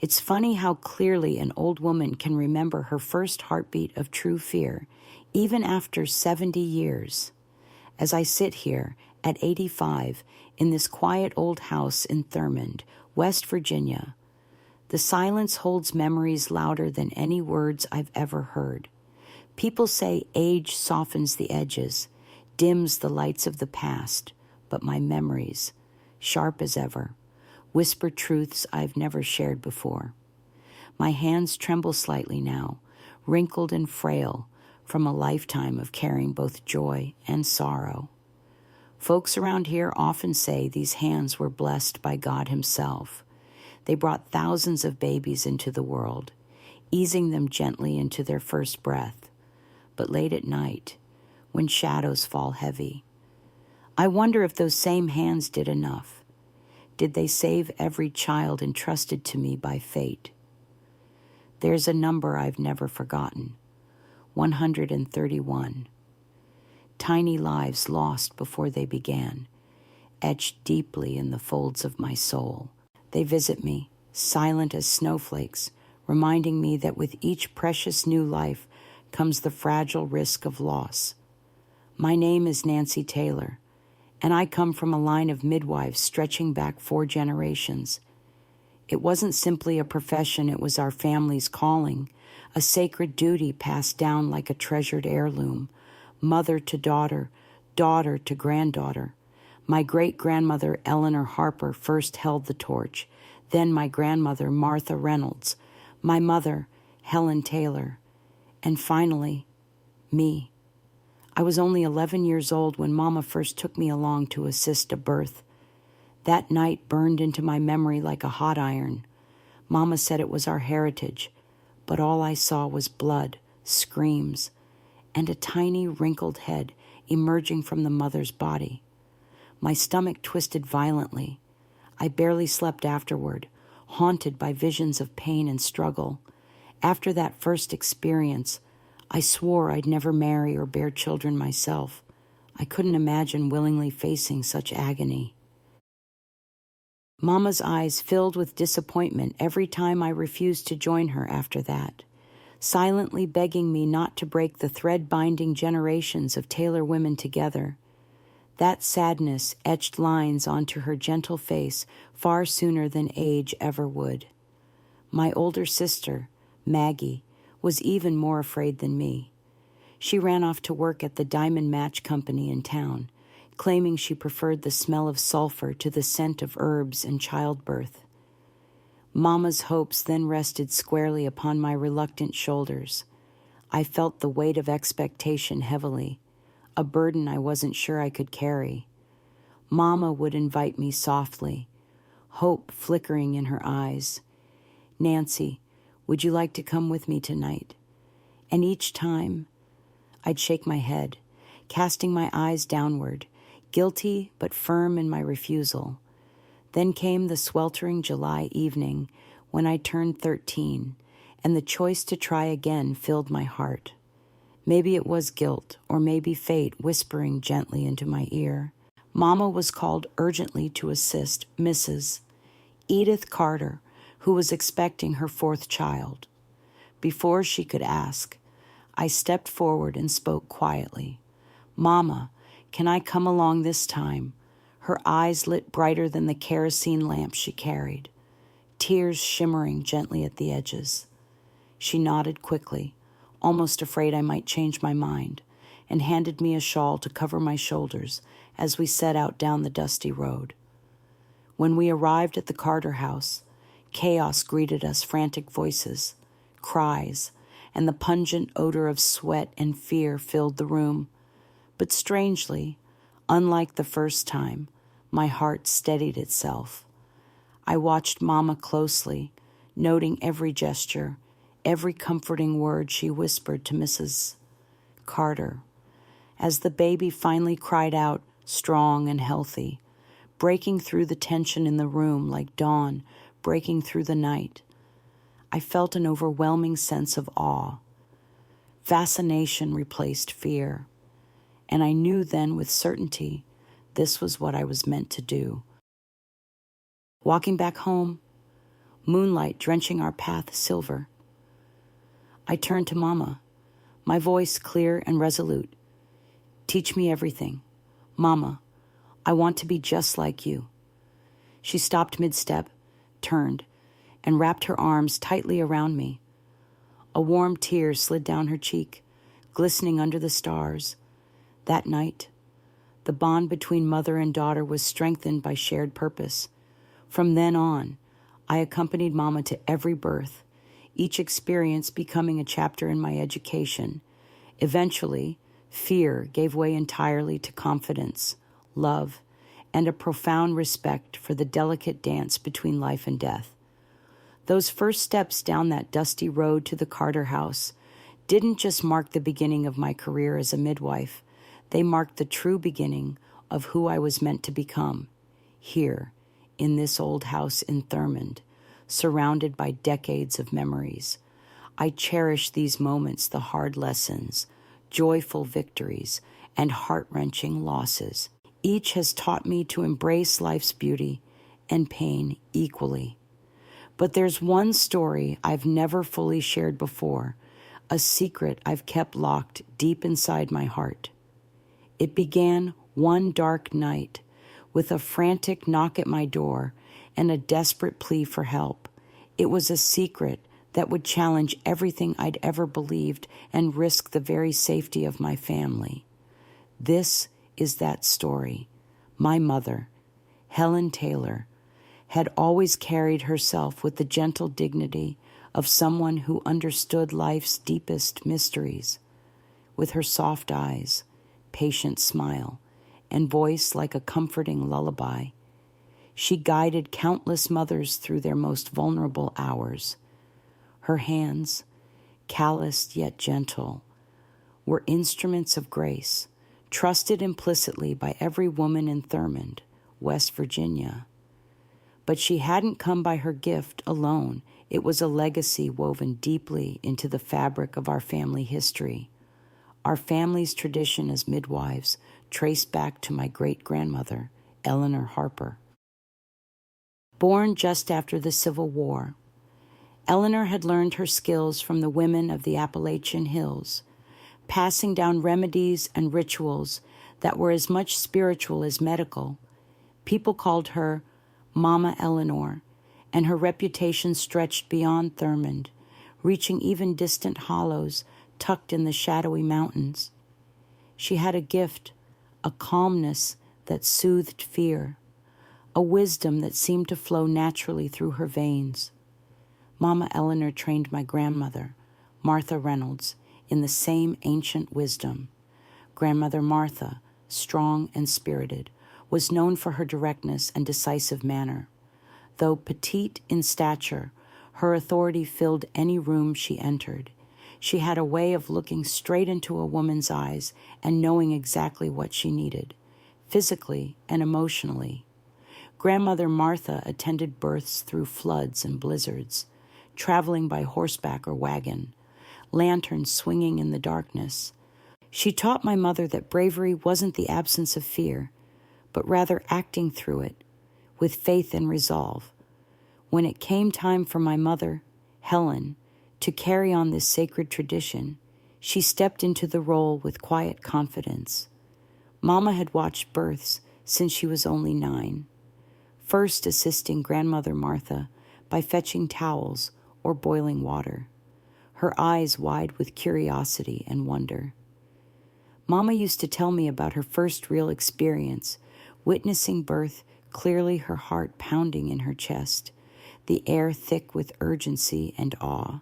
It's funny how clearly an old woman can remember her first heartbeat of true fear, even after 70 years. As I sit here at 85 in this quiet old house in Thurmond, West Virginia, the silence holds memories louder than any words I've ever heard. People say age softens the edges, dims the lights of the past, but my memories, sharp as ever, whisper truths I've never shared before. My hands tremble slightly now, wrinkled and frail from a lifetime of carrying both joy and sorrow. Folks around here often say these hands were blessed by God Himself. They brought thousands of babies into the world, easing them gently into their first breath. But late at night, when shadows fall heavy, I wonder if those same hands did enough. Did they save every child entrusted to me by fate? There's a number I've never forgotten, 131. Tiny lives lost before they began, etched deeply in the folds of my soul. They visit me, silent as snowflakes, reminding me that with each precious new life comes the fragile risk of loss. My name is Nancy Taylor, and I come from a line of midwives stretching back 4 generations. It wasn't simply a profession, it was our family's calling, a sacred duty passed down like a treasured heirloom, mother to daughter, daughter to granddaughter. My great-grandmother Eleanor Harper first held the torch, then my grandmother Martha Reynolds, my mother Helen Taylor, and finally, me. I was only 11 years old when Mama first took me along to assist a birth. That night burned into my memory like a hot iron. Mama said it was our heritage, but all I saw was blood, screams, and a tiny wrinkled head emerging from the mother's body. My stomach twisted violently. I barely slept afterward, haunted by visions of pain and struggle. After that first experience, I swore I'd never marry or bear children myself. I couldn't imagine willingly facing such agony. Mama's eyes filled with disappointment every time I refused to join her after that, silently begging me not to break the thread binding generations of Taylor women together. That sadness etched lines onto her gentle face far sooner than age ever would. My older sister, Maggie, was even more afraid than me. She ran off to work at the Diamond Match Company in town, claiming she preferred the smell of sulfur to the scent of herbs and childbirth. Mama's hopes then rested squarely upon my reluctant shoulders. I felt the weight of expectation heavily, a burden I wasn't sure I could carry. Mama would invite me softly, hope flickering in her eyes. "Nancy, would you like to come with me tonight?" And each time, I'd shake my head, casting my eyes downward, guilty but firm in my refusal. Then came the sweltering July evening when I turned 13, and the choice to try again filled my heart. Maybe it was guilt, or maybe fate whispering gently into my ear. Mama was called urgently to assist Mrs. Edith Carter, who was expecting her 4th child. Before she could ask, I stepped forward and spoke quietly. "Mama, can I come along this time?" Her eyes lit brighter than the kerosene lamp she carried, tears shimmering gently at the edges. She nodded quickly, almost afraid I might change my mind, and handed me a shawl to cover my shoulders as we set out down the dusty road. When we arrived at the Carter house, chaos greeted us, frantic voices, cries, and the pungent odor of sweat and fear filled the room. But strangely, unlike the first time, my heart steadied itself. I watched Mama closely, noting every gesture, every comforting word she whispered to Mrs. Carter. As the baby finally cried out, strong and healthy, breaking through the tension in the room like dawn breaking through the night, I felt an overwhelming sense of awe. Fascination replaced fear, and I knew then with certainty this was what I was meant to do. Walking back home, moonlight drenching our path silver. I turned to Mama, my voice clear and resolute. "Teach me everything. Mama, I want to be just like you." She stopped mid-step, turned, and wrapped her arms tightly around me. A warm tear slid down her cheek, glistening under the stars. That night, the bond between mother and daughter was strengthened by shared purpose. From then on, I accompanied Mama to every birth, each experience becoming a chapter in my education. Eventually, fear gave way entirely to confidence, love, and a profound respect for the delicate dance between life and death. Those first steps down that dusty road to the Carter house didn't just mark the beginning of my career as a midwife. They marked the true beginning of who I was meant to become, here, in this old house in Thurmond, surrounded by decades of memories. I cherish these moments, the hard lessons, joyful victories, and heart-wrenching losses. Each has taught me to embrace life's beauty and pain equally. But there's one story I've never fully shared before, a secret I've kept locked deep inside my heart. It began one dark night with a frantic knock at my door and a desperate plea for help. It was a secret that would challenge everything I'd ever believed and risk the very safety of my family. This is that story. My mother, Helen Taylor, had always carried herself with the gentle dignity of someone who understood life's deepest mysteries. With her soft eyes, patient smile, and voice like a comforting lullaby, she guided countless mothers through their most vulnerable hours. Her hands, calloused yet gentle, were instruments of grace, trusted implicitly by every woman in Thurmond, West Virginia. But she hadn't come by her gift alone. It was a legacy woven deeply into the fabric of our family history. Our family's tradition as midwives traced back to my great-grandmother, Eleanor Harper. Born just after the Civil War, Eleanor had learned her skills from the women of the Appalachian Hills, passing down remedies and rituals that were as much spiritual as medical. People called her Mama Eleanor, and her reputation stretched beyond Thurmond, reaching even distant hollows tucked in the shadowy mountains. She had a gift, a calmness that soothed fear, a wisdom that seemed to flow naturally through her veins. Mama Eleanor trained my grandmother, Martha Reynolds, in the same ancient wisdom. Grandmother Martha, strong and spirited, was known for her directness and decisive manner. Though petite in stature, her authority filled any room she entered. She had a way of looking straight into a woman's eyes and knowing exactly what she needed, physically and emotionally. Grandmother Martha attended births through floods and blizzards, traveling by horseback or wagon, lanterns swinging in the darkness. She taught my mother that bravery wasn't the absence of fear, but rather acting through it with faith and resolve. When it came time for my mother, Helen, to carry on this sacred tradition, she stepped into the role with quiet confidence. Mama had watched births since she was only 9, first assisting Grandmother Martha by fetching towels or boiling water, her eyes wide with curiosity and wonder. Mama used to tell me about her first real experience, witnessing birth, clearly her heart pounding in her chest, the air thick with urgency and awe.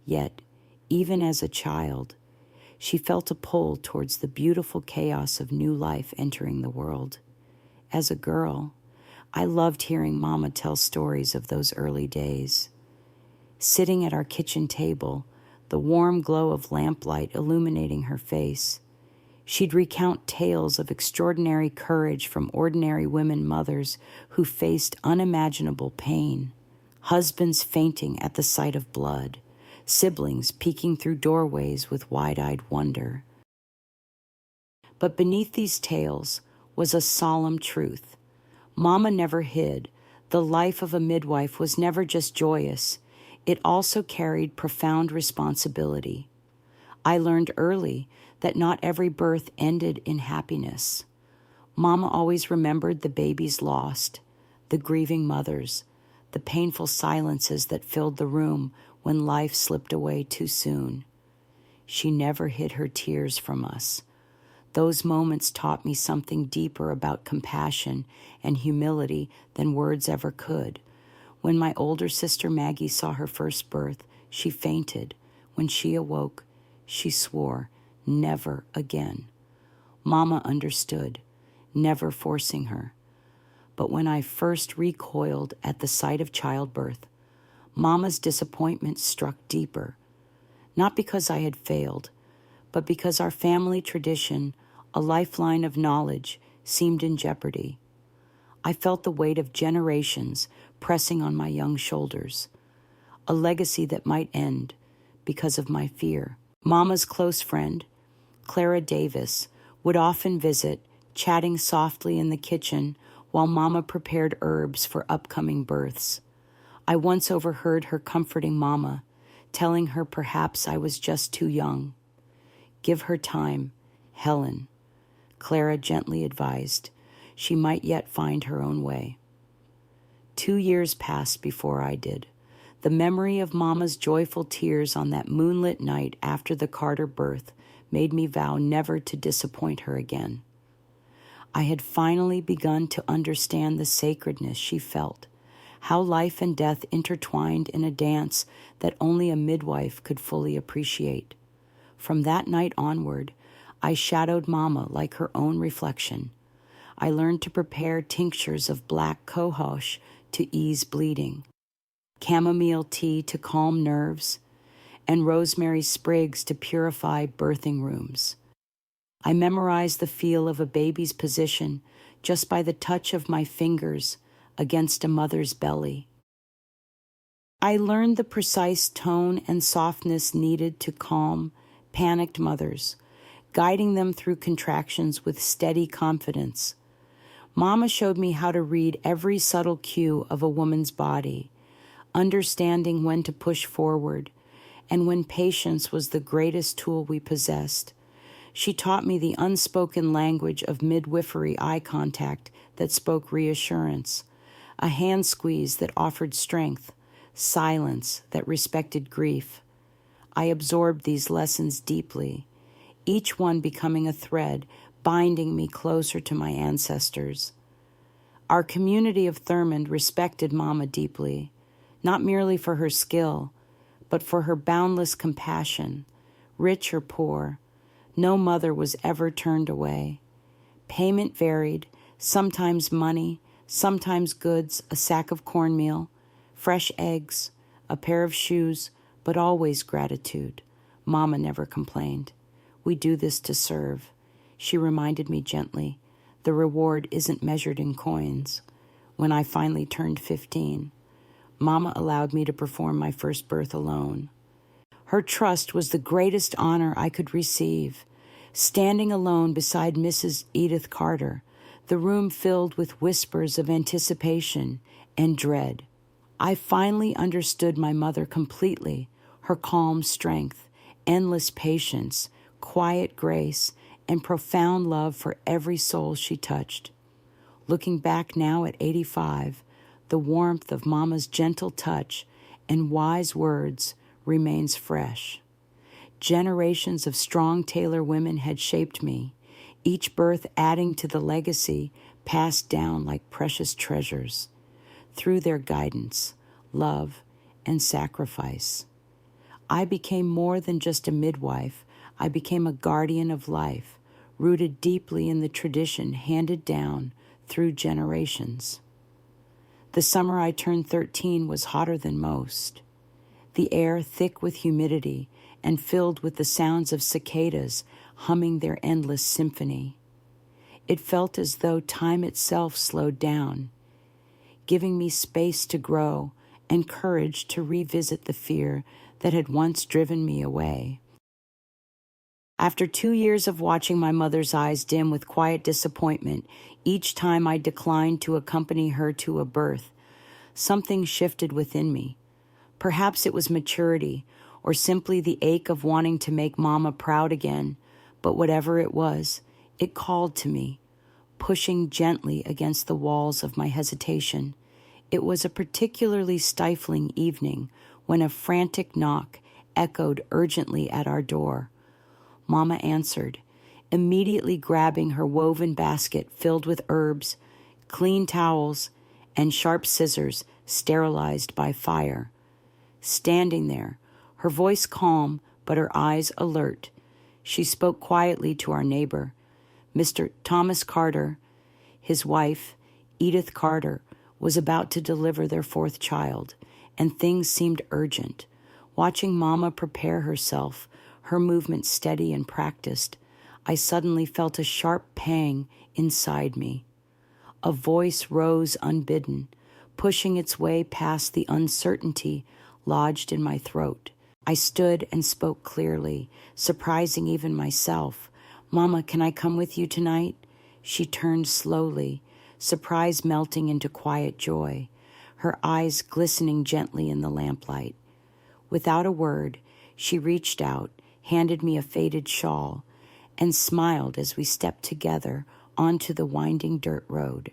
Yet, even as a child, she felt a pull towards the beautiful chaos of new life entering the world. As a girl, I loved hearing Mama tell stories of those early days. Sitting at our kitchen table, the warm glow of lamplight illuminating her face, she'd recount tales of extraordinary courage from ordinary women mothers who faced unimaginable pain, husbands fainting at the sight of blood, siblings peeking through doorways with wide-eyed wonder. But beneath these tales was a solemn truth. Mama never hid The life of a midwife was never just joyous, it also carried profound responsibility. I learned early that not every birth ended in happiness. Mama always remembered the babies lost, the grieving mothers, the painful silences that filled the room when life slipped away too soon. She never hid her tears from us. Those moments taught me something deeper about compassion and humility than words ever could. When my older sister Maggie saw her first birth, she fainted. When she awoke, she swore, never again. Mama understood, never forcing her. But when I first recoiled at the sight of childbirth, Mama's disappointment struck deeper, not because I had failed, but because our family tradition, a lifeline of knowledge, seemed in jeopardy. I felt the weight of generations pressing on my young shoulders, a legacy that might end because of my fear. Mama's close friend, Clara Davis, would often visit, chatting softly in the kitchen while Mama prepared herbs for upcoming births. I once overheard her comforting Mama, telling her perhaps I was just too young. Give her time, Helen, Clara gently advised. She might yet find her own way. 2 years passed before I did. The memory of Mama's joyful tears on that moonlit night after the Carter birth made me vow never to disappoint her again. I had finally begun to understand the sacredness she felt, how life and death intertwined in a dance that only a midwife could fully appreciate. From that night onward, I shadowed Mama like her own reflection. I learned to prepare tinctures of black cohosh to ease bleeding, chamomile tea to calm nerves, and rosemary sprigs to purify birthing rooms. I memorized the feel of a baby's position just by the touch of my fingers against a mother's belly. I learned the precise tone and softness needed to calm panicked mothers, guiding them through contractions with steady confidence. Mama showed me how to read every subtle cue of a woman's body, understanding when to push forward, and when patience was the greatest tool we possessed. She taught me the unspoken language of midwifery eye contact that spoke reassurance, a hand squeeze that offered strength, silence that respected grief. I absorbed these lessons deeply, each one becoming a thread binding me closer to my ancestors. Our community of Thurmond respected Mama deeply, not merely for her skill, but for her boundless compassion. Rich or poor, no mother was ever turned away. Payment varied, sometimes money, sometimes goods, a sack of cornmeal, fresh eggs, a pair of shoes, but always gratitude. Mama never complained. We do this to serve. She reminded me gently, the reward isn't measured in coins. When I finally turned 15, Mama allowed me to perform my first birth alone. Her trust was the greatest honor I could receive. Standing alone beside Mrs. Edith Carter, the room filled with whispers of anticipation and dread. I finally understood my mother completely, her calm strength, endless patience, quiet grace, and profound love for every soul she touched. Looking back now at 85, the warmth of Mama's gentle touch and wise words remains fresh. Generations of strong Taylor women had shaped me, each birth adding to the legacy passed down like precious treasures. Through their guidance, love, and sacrifice, I became more than just a midwife. I became a guardian of life, rooted deeply in the tradition handed down through generations. The summer I turned 13 was hotter than most. The air thick with humidity and filled with the sounds of cicadas humming their endless symphony. It felt as though time itself slowed down, giving me space to grow and courage to revisit the fear that had once driven me away. After 2 years of watching my mother's eyes dim with quiet disappointment each time I declined to accompany her to a birth, Something shifted within me. Perhaps it was maturity, or simply the ache of wanting to make Mama proud again, but whatever it was, it called to me, pushing gently against the walls of my hesitation. It was a particularly stifling evening when a frantic knock echoed urgently at our door. Mama answered, immediately grabbing her woven basket filled with herbs, clean towels, and sharp scissors sterilized by fire. Standing there, her voice calm but her eyes alert, she spoke quietly to our neighbor, Mr. Thomas Carter. His wife, Edith Carter, was about to deliver their fourth child, and things seemed urgent. Watching Mama prepare herself, her movement steady and practiced, I suddenly felt a sharp pang inside me. A voice rose unbidden, pushing its way past the uncertainty lodged in my throat. I stood and spoke clearly, surprising even myself. "Mama, can I come with you tonight?" She turned slowly, surprise melting into quiet joy, her eyes glistening gently in the lamplight. Without a word, she reached out, handed me a faded shawl, and smiled as we stepped together onto the winding dirt road.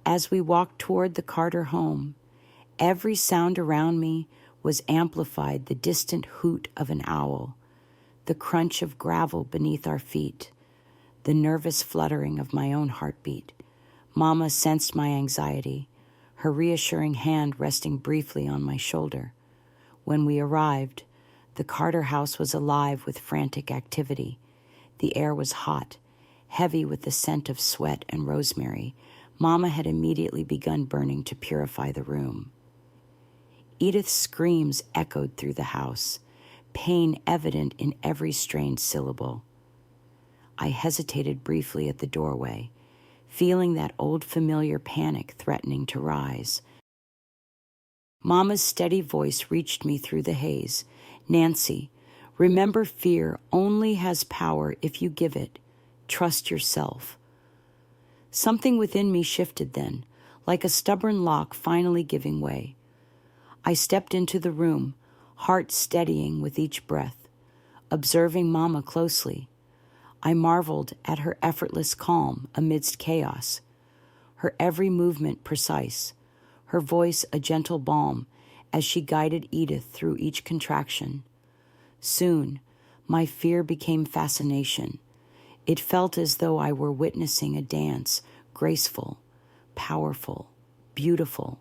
As we walked toward the Carter home, every sound around me was amplified: the distant hoot of an owl, the crunch of gravel beneath our feet, the nervous fluttering of my own heartbeat. Mama sensed my anxiety, her reassuring hand resting briefly on my shoulder. When we arrived, the Carter house was alive with frantic activity. The air was hot, heavy with the scent of sweat and rosemary. Mama had immediately begun burning to purify the room. Edith's screams echoed through the house, pain evident in every strained syllable. I hesitated briefly at the doorway, feeling that old familiar panic threatening to rise. Mama's steady voice reached me through the haze. "Nancy, remember, fear only has power if you give it. Trust yourself." Something within me shifted then, like a stubborn lock finally giving way. I stepped into the room, heart steadying with each breath, observing Mama closely. I marveled at her effortless calm amidst chaos, her every movement precise, her voice a gentle balm as she guided Edith through each contraction. Soon, my fear became fascination. It felt as though I were witnessing a dance, graceful, powerful, beautiful.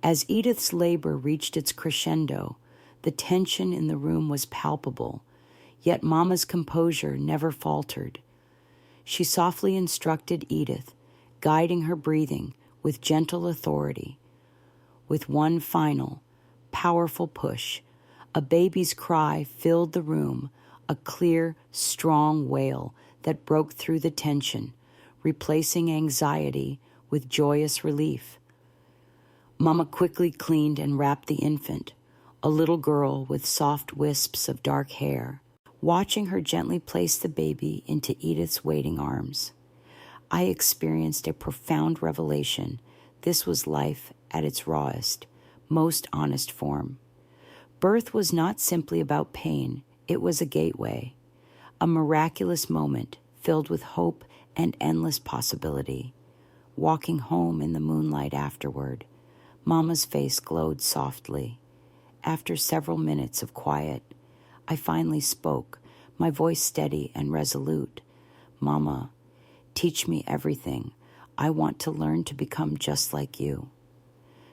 As Edith's labor reached its crescendo, the tension in the room was palpable, yet Mama's composure never faltered. She softly instructed Edith, guiding her breathing with gentle authority. With one final, powerful push, a baby's cry filled the room, a clear, strong wail that broke through the tension, replacing anxiety with joyous relief. Mama quickly cleaned and wrapped the infant, a little girl with soft wisps of dark hair. Watching her gently place the baby into Edith's waiting arms, I experienced a profound revelation. This was life at its rawest, most honest form. Birth was not simply about pain, it was a gateway, a miraculous moment filled with hope and endless possibility. Walking home in the moonlight afterward, Mama's face glowed softly. After several minutes of quiet, I finally spoke, my voice steady and resolute. "Mama, teach me everything. I want to learn to become just like you."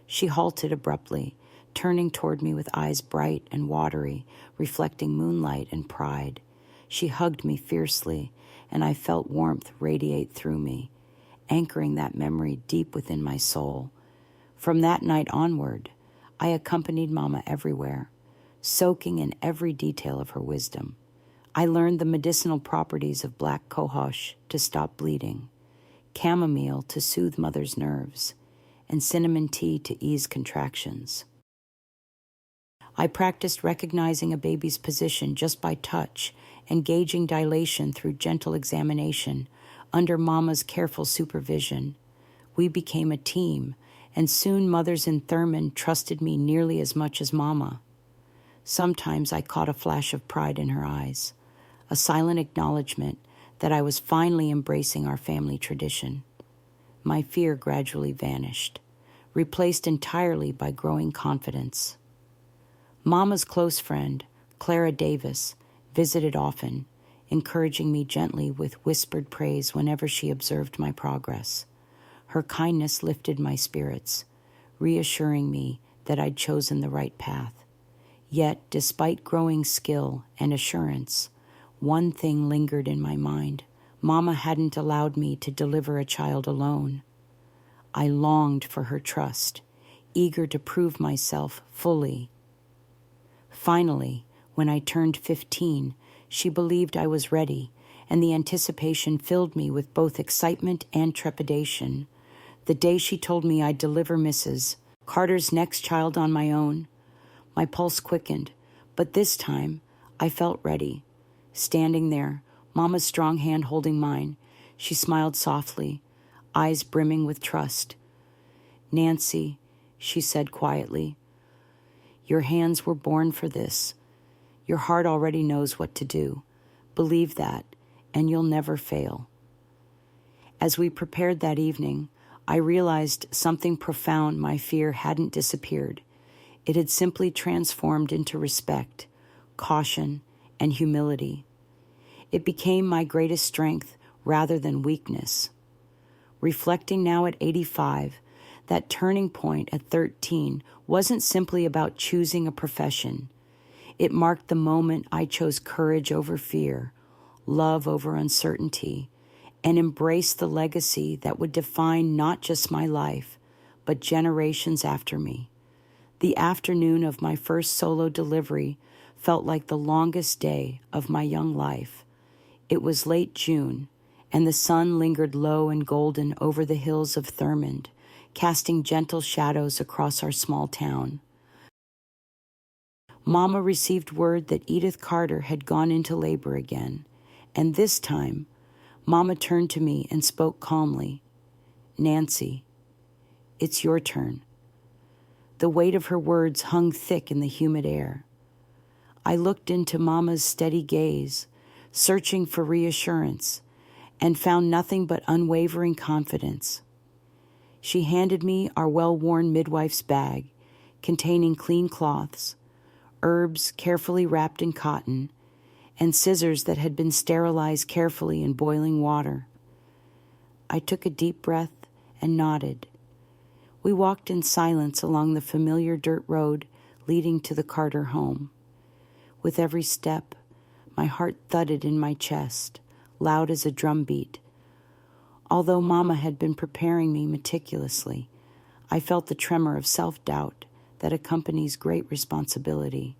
She halted abruptly, turning toward me with eyes bright and watery, reflecting moonlight and pride. She hugged me fiercely, and I felt warmth radiate through me, anchoring that memory deep within my soul. From that night onward, I accompanied Mama everywhere, soaking in every detail of her wisdom. I learned the medicinal properties of black cohosh to stop bleeding, chamomile to soothe mother's nerves, and cinnamon tea to ease contractions. I practiced recognizing a baby's position just by touch and gauging dilation through gentle examination under Mama's careful supervision. We became a team, and soon mothers in Thurmond trusted me nearly as much as Mama. Sometimes I caught a flash of pride in her eyes, a silent acknowledgement that I was finally embracing our family tradition. My fear gradually vanished, replaced entirely by growing confidence. Mama's close friend, Clara Davis, visited often, encouraging me gently with whispered praise whenever she observed my progress. Her kindness lifted my spirits, reassuring me that I'd chosen the right path. Yet, despite growing skill and assurance, one thing lingered in my mind. Mama hadn't allowed me to deliver a child alone. I longed for her trust, eager to prove myself fully. Finally, when I turned 15, she believed I was ready, and the anticipation filled me with both excitement and trepidation. The day she told me I'd deliver Mrs. Carter's next child on my own, my pulse quickened, but this time I felt ready. Standing there, Mama's strong hand holding mine, she smiled softly, eyes brimming with trust. "Nancy," she said quietly, "your hands were born for this. Your heart already knows what to do. Believe that, and you'll never fail." As we prepared that evening, I realized something profound. My fear hadn't disappeared. It had simply transformed into respect, caution, and humility. It became my greatest strength rather than weakness. Reflecting now at 85, that turning point at 13 wasn't simply about choosing a profession. It marked the moment I chose courage over fear, love over uncertainty, and embraced the legacy that would define not just my life, but generations after me. The afternoon of my first solo delivery felt like the longest day of my young life. It was late June, and the sun lingered low and golden over the hills of Thurmond, casting gentle shadows across our small town. Mama received word that Edith Carter had gone into labor again, and this time, Mama turned to me and spoke calmly. "Nancy, it's your turn." The weight of her words hung thick in the humid air. I looked into Mama's steady gaze, searching for reassurance, and found nothing but unwavering confidence. She handed me our well-worn midwife's bag, containing clean cloths, herbs carefully wrapped in cotton, and scissors that had been sterilized carefully in boiling water. I took a deep breath and nodded. We walked in silence along the familiar dirt road leading to the Carter home. With every step, my heart thudded in my chest, loud as a drumbeat. Although Mama had been preparing me meticulously, I felt the tremor of self-doubt that accompanies great responsibility.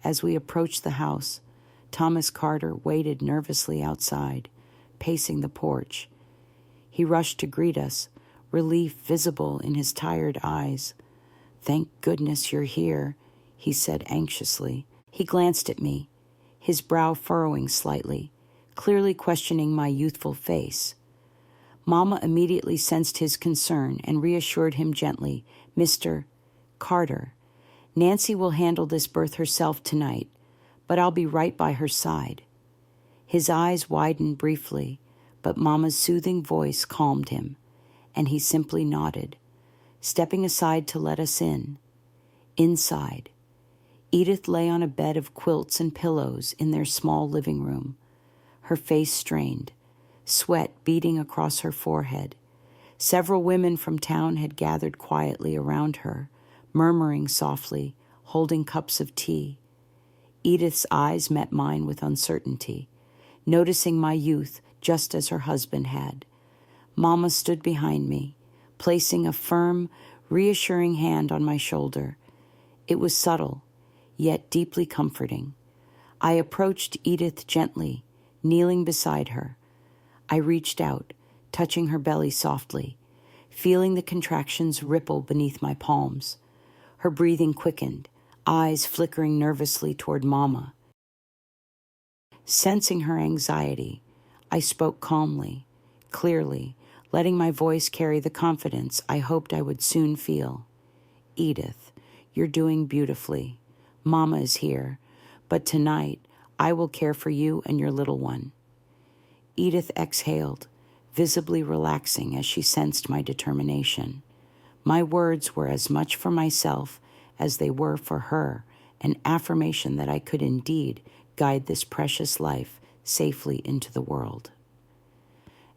As we approached the house, Thomas Carter waited nervously outside, pacing the porch. He rushed to greet us, relief visible in his tired eyes. "Thank goodness you're here," he said anxiously. He glanced at me, his brow furrowing slightly, clearly questioning my youthful face. Mama immediately sensed his concern and reassured him gently. "Mr. Carter, Nancy will handle this birth herself tonight, but I'll be right by her side." His eyes widened briefly, but Mama's soothing voice calmed him, and he simply nodded, stepping aside to let us in. Inside, Edith lay on a bed of quilts and pillows in their small living room, her face strained, sweat beading across her forehead. Several women from town had gathered quietly around her, murmuring softly, holding cups of tea. Edith's eyes met mine with uncertainty, noticing my youth just as her husband had. Mama stood behind me, placing a firm, reassuring hand on my shoulder. It was subtle, yet deeply comforting. I approached Edith gently, kneeling beside her. I reached out, touching her belly softly, feeling the contractions ripple beneath my palms. Her breathing quickened, eyes flickering nervously toward Mama. Sensing her anxiety, I spoke calmly, clearly, letting my voice carry the confidence I hoped I would soon feel. Edith, you're doing beautifully. Mama is here, but tonight I will care for you and your little one. Edith exhaled, visibly relaxing as she sensed my determination. My words were as much for myself as they were for her, an affirmation that I could indeed guide this precious life safely into the world.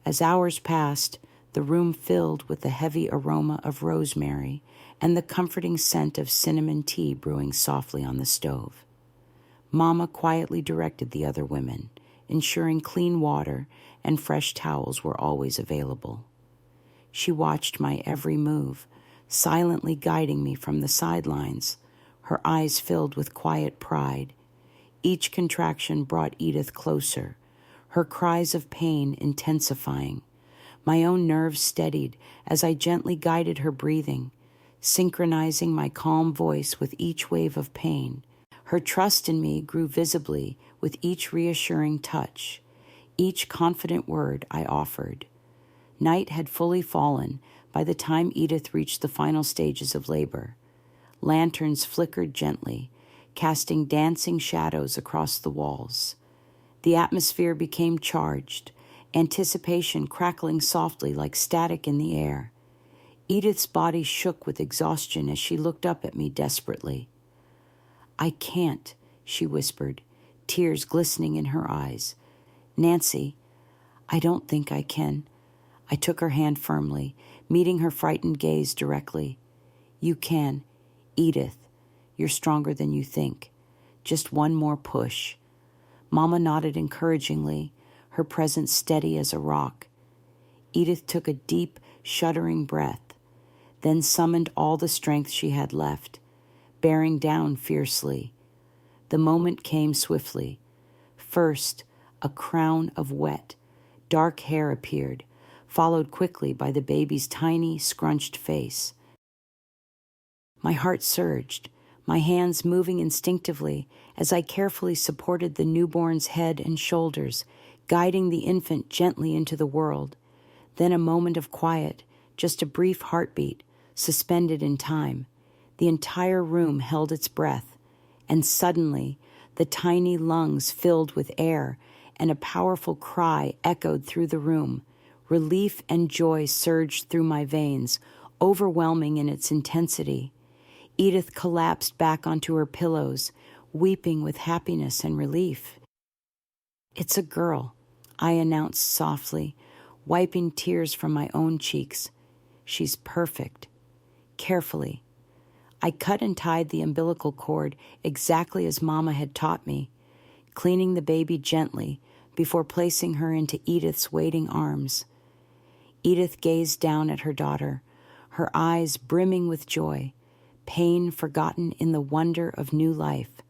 As hours passed, the room filled with the heavy aroma of rosemary and the comforting scent of cinnamon tea brewing softly on the stove. Mama quietly directed the other women, ensuring clean water and fresh towels were always available. She watched my every move, silently guiding me from the sidelines, her eyes filled with quiet pride. Each contraction brought Edith closer, her cries of pain intensifying. My own nerves steadied as I gently guided her breathing, synchronizing my calm voice with each wave of pain. Her trust in me grew visibly with each reassuring touch, each confident word I offered. Night had fully fallen by the time Edith reached the final stages of labor. Lanterns flickered gently, casting dancing shadows across the walls. The atmosphere became charged, anticipation crackling softly like static in the air. Edith's body shook with exhaustion as she looked up at me desperately. "I can't," she whispered, tears glistening in her eyes. "Nancy, I don't think I can." I took her hand firmly, meeting her frightened gaze directly. "You can. Edith, you're stronger than you think. Just one more push." Mama nodded encouragingly, her presence steady as a rock. Edith took a deep, shuddering breath, then summoned all the strength she had left, bearing down fiercely. The moment came swiftly. First, a crown of wet, dark hair appeared, followed quickly by the baby's tiny, scrunched face. My heart surged, my hands moving instinctively as I carefully supported the newborn's head and shoulders, guiding the infant gently into the world. Then a moment of quiet, just a brief heartbeat, suspended in time. The entire room held its breath, and suddenly the tiny lungs filled with air, and a powerful cry echoed through the room. Relief and joy surged through my veins, overwhelming in its intensity. Edith collapsed back onto her pillows, weeping with happiness and relief. "It's a girl," I announced softly, wiping tears from my own cheeks. "She's perfect." Carefully, I cut and tied the umbilical cord exactly as Mama had taught me, cleaning the baby gently before placing her into Edith's waiting arms. Edith gazed down at her daughter, her eyes brimming with joy, pain forgotten in the wonder of new life.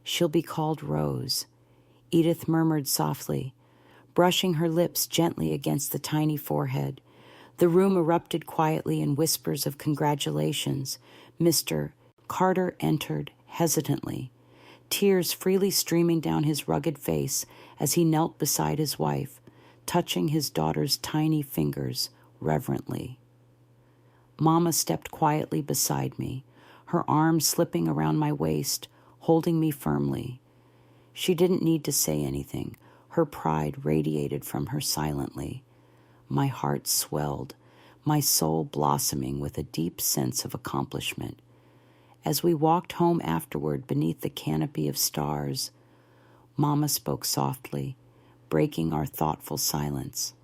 "She'll be called Rose," Edith murmured softly, brushing her lips gently against the tiny forehead. The room erupted quietly in whispers of congratulations. Mr. Carter entered hesitantly, tears freely streaming down his rugged face as he knelt beside his wife, touching his daughter's tiny fingers reverently. Mama stepped quietly beside me, her arms slipping around my waist, holding me firmly. She didn't need to say anything. Her pride radiated from her silently. My heart swelled, my soul blossoming with a deep sense of accomplishment. As we walked home afterward beneath the canopy of stars, Mama spoke softly, breaking our thoughtful silence.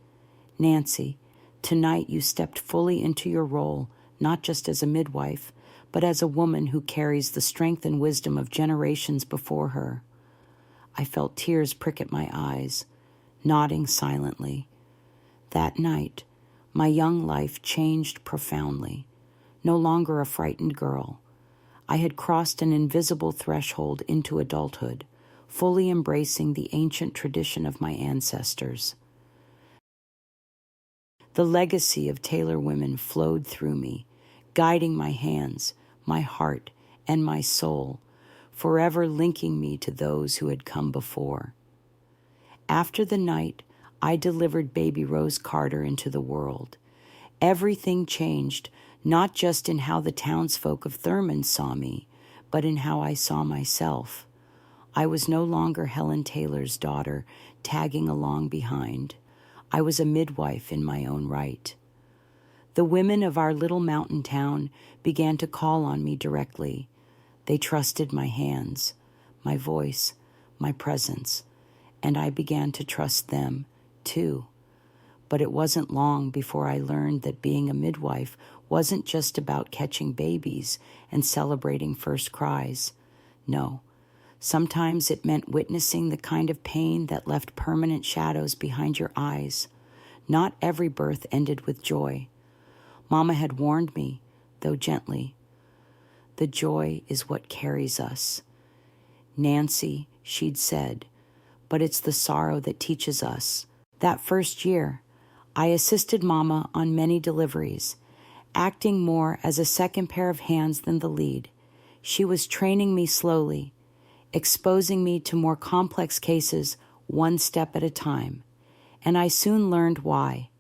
"Nancy, tonight you stepped fully into your role, not just as a midwife, but as a woman who carries the strength and wisdom of generations before her." I felt tears prick at my eyes, nodding silently. That night, my young life changed profoundly. No longer a frightened girl, I had crossed an invisible threshold into adulthood, fully embracing the ancient tradition of my ancestors. The legacy of Taylor women flowed through me, guiding my hands, my heart, and my soul, forever linking me to those who had come before. After the night, I delivered baby Rose Carter into the world. Everything changed, not just in how the townsfolk of Thurman saw me, but in how I saw myself. I was no longer Helen Taylor's daughter, tagging along behind. I was a midwife in my own right. The women of our little mountain town began to call on me directly. They trusted my hands, my voice, my presence, and I began to trust them, too. But it wasn't long before I learned that being a midwife wasn't just about catching babies and celebrating first cries. No, sometimes it meant witnessing the kind of pain that left permanent shadows behind your eyes. Not every birth ended with joy. Mama had warned me, though gently. The joy is what carries us. Nancy, she'd said, but it's the sorrow that teaches us. That first year, I assisted Mama on many deliveries, acting more as a second pair of hands than the lead. She was training me slowly, exposing me to more complex cases one step at a time, and I soon learned why.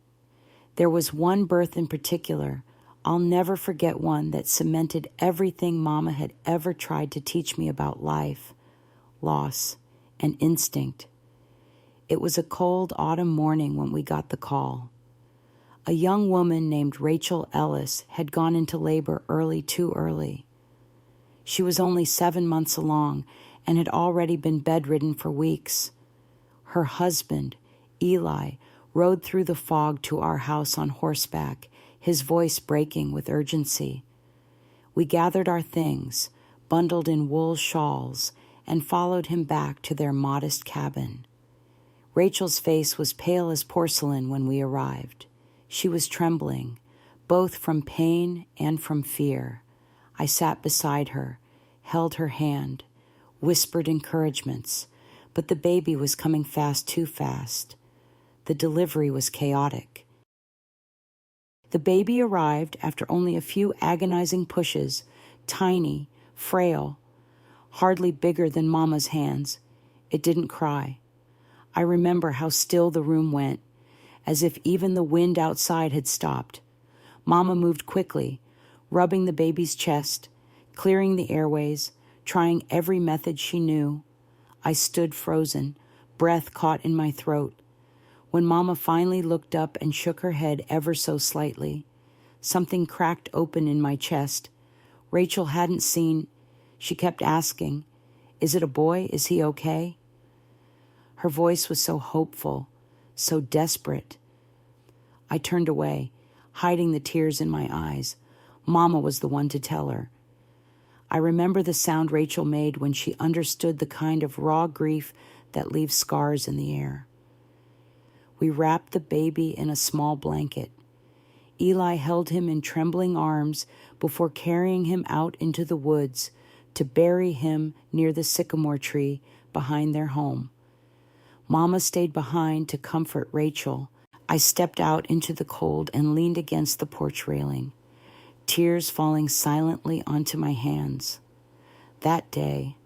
There was one birth in particular, I'll never forget, one that cemented everything Mama had ever tried to teach me about life, loss, and instinct. It was a cold autumn morning when we got the call. A young woman named Rachel Ellis had gone into labor too early. She was only 7 months along and had already been bedridden for weeks. Her husband, Eli, rode through the fog to our house on horseback, his voice breaking with urgency. We gathered our things, bundled in wool shawls, and followed him back to their modest cabin. Rachel's face was pale as porcelain when we arrived. She was trembling, both from pain and from fear. I sat beside her, held her hand, whispered encouragements, but the baby was coming fast, too fast. The delivery was chaotic. The baby arrived after only a few agonizing pushes, tiny, frail, hardly bigger than Mama's hands. It didn't cry. I remember how still the room went, as if even the wind outside had stopped. Mama moved quickly, rubbing the baby's chest, clearing the airways, trying every method she knew. I stood frozen, breath caught in my throat. When Mama finally looked up and shook her head ever so slightly, something cracked open in my chest. Rachel hadn't seen. She kept asking, "Is it a boy? Is he okay?" Her voice was so hopeful, so desperate. I turned away, hiding the tears in my eyes. Mama was the one to tell her. I remember the sound Rachel made when she understood the kind of raw grief that leaves scars in the air. We wrapped the baby in a small blanket. Eli held him in trembling arms before carrying him out into the woods to bury him near the sycamore tree behind their home. Mama stayed behind to comfort Rachel. I stepped out into the cold and leaned against the porch railing, tears falling silently onto my hands. That day,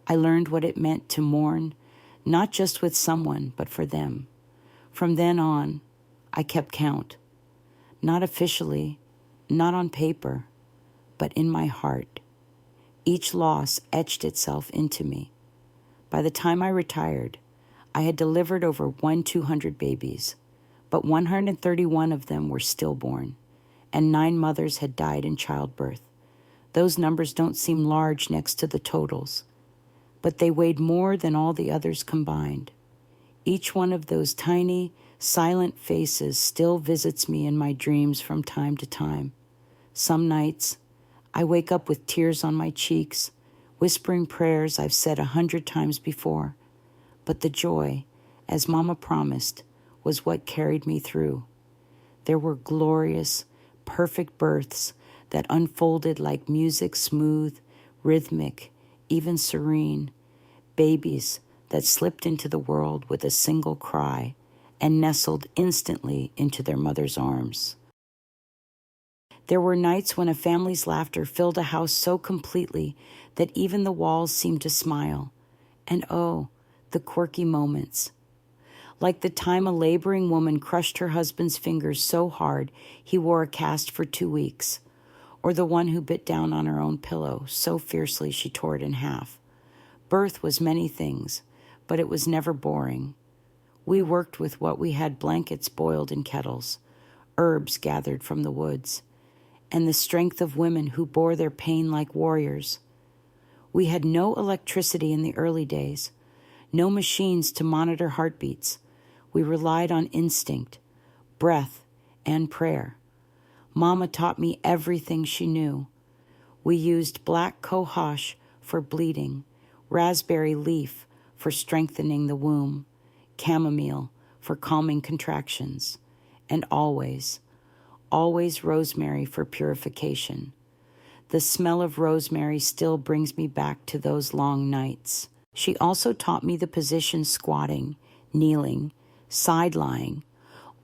I learned what it meant to mourn, not just with someone, but for them. From then on, I kept count. Not officially, not on paper, but in my heart. Each loss etched itself into me. By the time I retired, I had delivered over 200 babies, but 131 of them were stillborn, and 9 mothers had died in childbirth. Those numbers don't seem large next to the totals, but they weighed more than all the others combined. Each one of those tiny, silent faces still visits me in my dreams from time to time. Some nights, I wake up with tears on my cheeks, whispering prayers I've said 100 times before. But the joy, as Mama promised, was what carried me through. There were glorious, perfect births that unfolded like music, smooth, rhythmic, even serene, babies that slipped into the world with a single cry and nestled instantly into their mother's arms. There were nights when a family's laughter filled a house so completely that even the walls seemed to smile. And oh, the quirky moments. like the time a laboring woman crushed her husband's fingers so hard he wore a cast for 2 weeks, or the one who bit down on her own pillow so fiercely she tore it in half. Birth was many things, but it was never boring. We worked with what we had: blankets boiled in kettles, herbs gathered from the woods, and the strength of women who bore their pain like warriors. We had no electricity in the early days, no machines to monitor heartbeats. We relied on instinct, breath, and prayer. Mama taught me everything she knew. We used black cohosh for bleeding, raspberry leaf for strengthening the womb, chamomile for calming contractions, and always rosemary for purification. The smell of rosemary still brings me back to those long nights. She also taught me the position: squatting, kneeling, side-lying,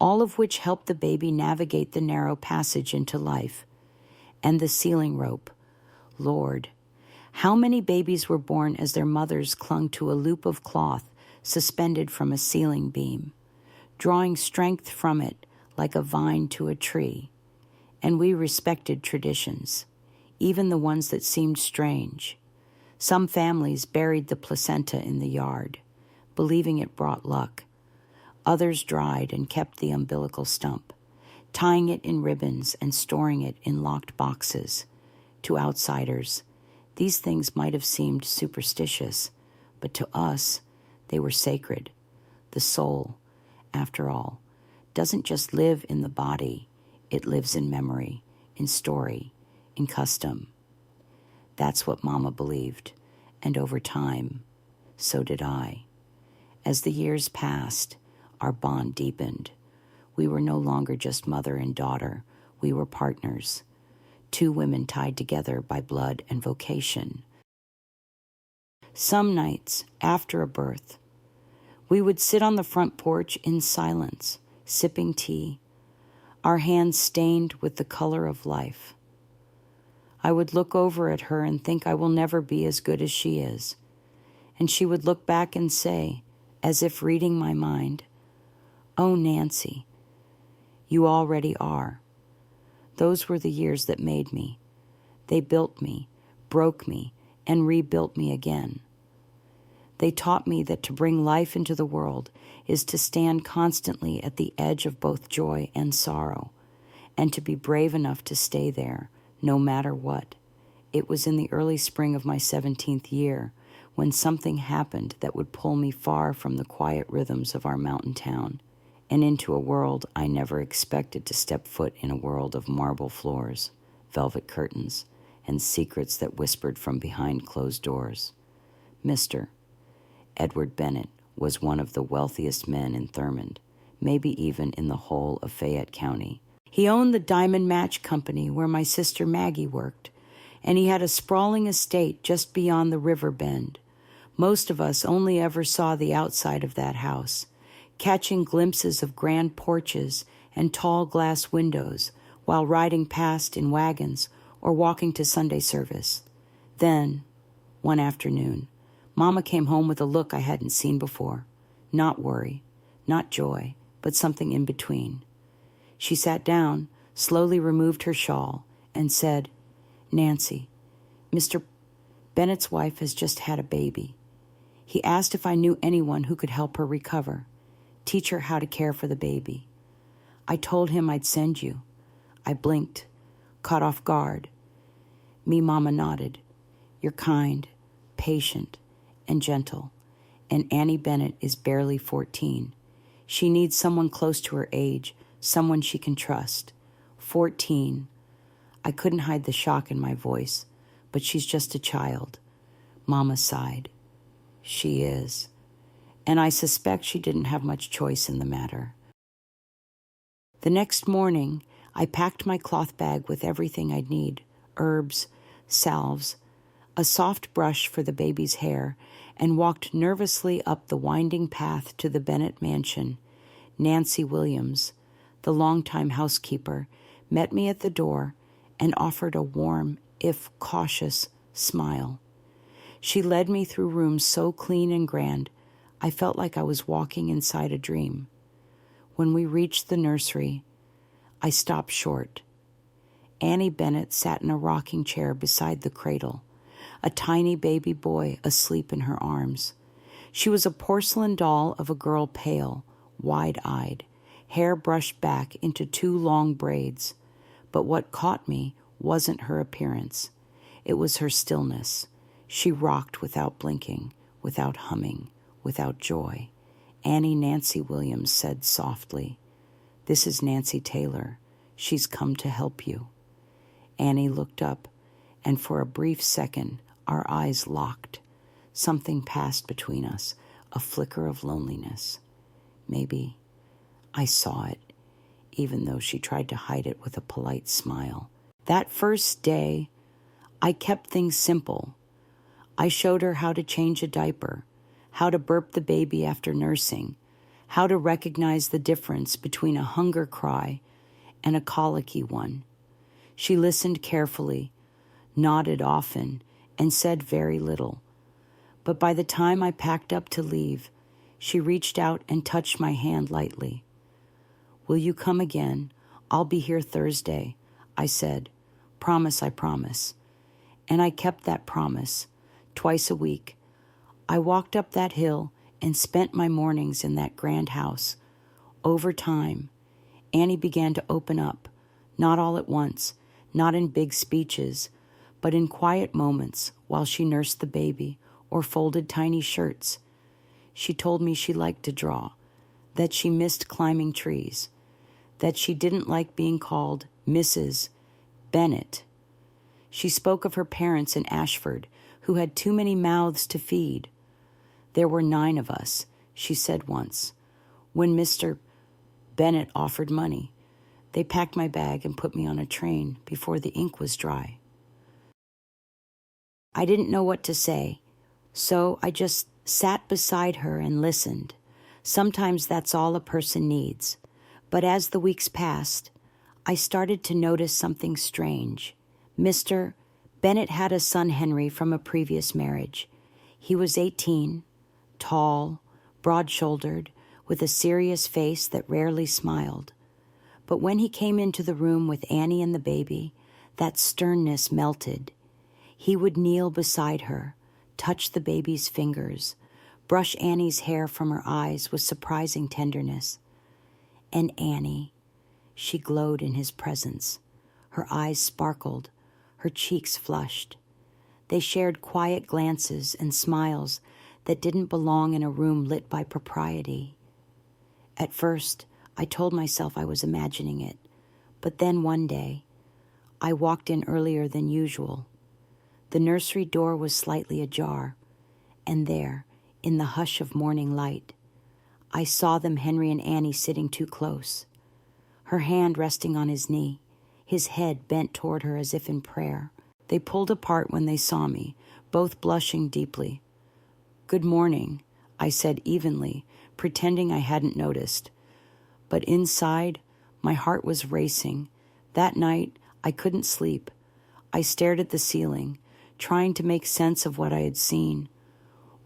all of which helped the baby navigate the narrow passage into life. And the ceiling rope. Lord, how many babies were born as their mothers clung to a loop of cloth suspended from a ceiling beam, drawing strength from it like a vine to a tree. And we respected traditions, even the ones that seemed strange. Some families buried the placenta in the yard, believing it brought luck. Others dried and kept the umbilical stump, tying it in ribbons and storing it in locked boxes. To outsiders, these things might have seemed superstitious, but to us, they were sacred. The soul, after all, doesn't just live in the body. It lives in memory, in story, in custom. That's what Mama believed, and over time, so did I. As the years passed, our bond deepened. We were no longer just mother and daughter. We were partners, 2 women tied together by blood and vocation. Some nights, after a birth, we would sit on the front porch in silence, sipping tea, our hands stained with the color of life. I would look over at her and think I will never be as good as she is. And she would look back and say, as if reading my mind, "Oh, Nancy, you already are." Those were the years that made me. They built me, broke me, and rebuilt me again. They taught me that to bring life into the world is to stand constantly at the edge of both joy and sorrow, and to be brave enough to stay there, no matter what. It was in the early spring of my 17th year when something happened that would pull me far from the quiet rhythms of our mountain town and into a world I never expected to step foot in, a world of marble floors, velvet curtains, and secrets that whispered from behind closed doors. Mr. Edward Bennett was one of the wealthiest men in Thurmond, maybe even in the whole of Fayette County. He owned the Diamond Match Company where my sister Maggie worked, and he had a sprawling estate just beyond the river bend. Most of us only ever saw the outside of that house, catching glimpses of grand porches and tall glass windows while riding past in wagons or walking to Sunday service. Then, one afternoon, Mama came home with a look I hadn't seen before. Not worry, not joy, but something in between. She sat down, slowly removed her shawl, and said, "Nancy, Mr. Bennett's wife has just had a baby. He asked if I knew anyone who could help her recover, teach her how to care for the baby. I told him I'd send you." I blinked, caught off guard. Mama nodded. "You're kind, patient, and gentle, and Annie Bennett is barely 14. She needs someone close to her age, someone she can trust. 14. I couldn't hide the shock in my voice, but she's just a child." Mama sighed. "She is." And I suspect she didn't have much choice in the matter. The next morning, I packed my cloth bag with everything I'd need: herbs, salves, a soft brush for the baby's hair, and walked nervously up the winding path to the Bennett mansion. Nancy Williams, the longtime housekeeper, met me at the door and offered a warm, if cautious, smile. She led me through rooms so clean and grand, I felt like I was walking inside a dream. When we reached the nursery, I stopped short. Annie Bennett sat in a rocking chair beside the cradle, a tiny baby boy asleep in her arms. She was a porcelain doll of a girl, pale, wide-eyed, hair brushed back into 2 long braids. But what caught me wasn't her appearance. It was her stillness. She rocked without blinking, without humming, without joy. Annie Nancy Williams said softly, "This is Nancy Taylor. She's come to help you." Annie looked up, and for a brief second, our eyes locked. Something passed between us, a flicker of loneliness. Maybe I saw it, even though she tried to hide it with a polite smile. That first day, I kept things simple. I showed her how to change a diaper, how to burp the baby after nursing, how to recognize the difference between a hunger cry and a colicky one. She listened carefully, nodded often, and said very little. But by the time I packed up to leave, she reached out and touched my hand lightly. "Will you come again? I'll be here Thursday," I said. "Promise, I promise." And I kept that promise. Twice a week, I walked up that hill and spent my mornings in that grand house. Over time, Annie began to open up, not all at once, not in big speeches, but in quiet moments while she nursed the baby or folded tiny shirts. She told me she liked to draw, that she missed climbing trees, that she didn't like being called Mrs. Bennett. She spoke of her parents in Ashford, who had too many mouths to feed. "There were 9 of us," she said once. When Mr. Bennett offered money, they packed my bag and put me on a train before the ink was dry. I didn't know what to say, so I just sat beside her and listened. Sometimes that's all a person needs. But as the weeks passed, I started to notice something strange. Mr. Bennett had a son, Henry, from a previous marriage. He was 18, tall, broad-shouldered, with a serious face that rarely smiled. But when he came into the room with Annie and the baby, that sternness melted. He would kneel beside her, touch the baby's fingers, brush Annie's hair from her eyes with surprising tenderness. And Annie, she glowed in his presence. Her eyes sparkled, her cheeks flushed. They shared quiet glances and smiles that didn't belong in a room lit by propriety. At first, I told myself I was imagining it, but then one day, I walked in earlier than usual. The nursery door was slightly ajar, and there, in the hush of morning light, I saw them, Henry and Annie, sitting too close, her hand resting on his knee, his head bent toward her as if in prayer. They pulled apart when they saw me, both blushing deeply. "Good morning," I said evenly, pretending I hadn't noticed. But inside, my heart was racing. That night, I couldn't sleep. I stared at the ceiling, trying to make sense of what I had seen.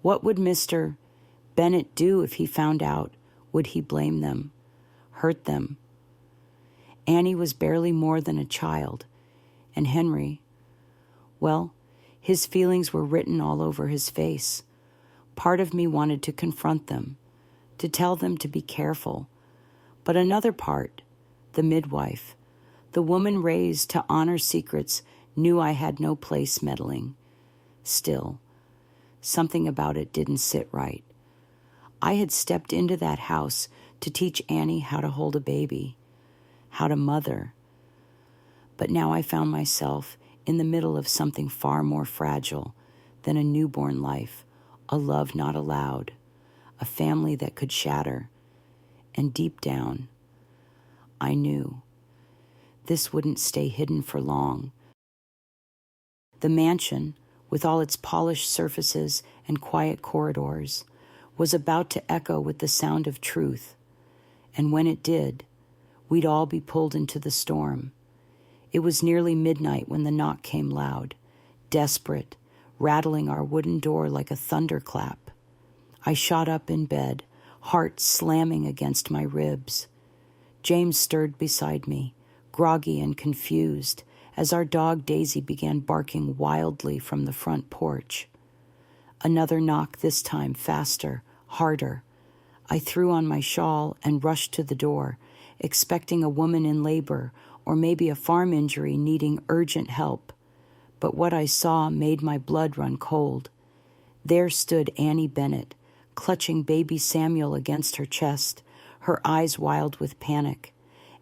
What would Mr. Bennett do if he found out? Would he blame them? Hurt them? Annie was barely more than a child. And Henry, well, his feelings were written all over his face. Part of me wanted to confront them, to tell them to be careful. But another part, the midwife, the woman raised to honor secrets, knew I had no place meddling. Still, something about it didn't sit right. I had stepped into that house to teach Annie how to hold a baby, how to mother. But now I found myself in the middle of something far more fragile than a newborn life, a love not allowed, a family that could shatter. And deep down, I knew this wouldn't stay hidden for long. The mansion, with all its polished surfaces and quiet corridors, was about to echo with the sound of truth. And when it did, we'd all be pulled into the storm. It was nearly midnight when the knock came loud, desperate, rattling our wooden door like a thunderclap. I shot up in bed, heart slamming against my ribs. James stirred beside me, groggy and confused, as our dog Daisy began barking wildly from the front porch. Another knock, this time faster, harder. I threw on my shawl and rushed to the door, expecting a woman in labor or maybe a farm injury needing urgent help. But what I saw made my blood run cold. There stood Annie Bennett, clutching baby Samuel against her chest, her eyes wild with panic.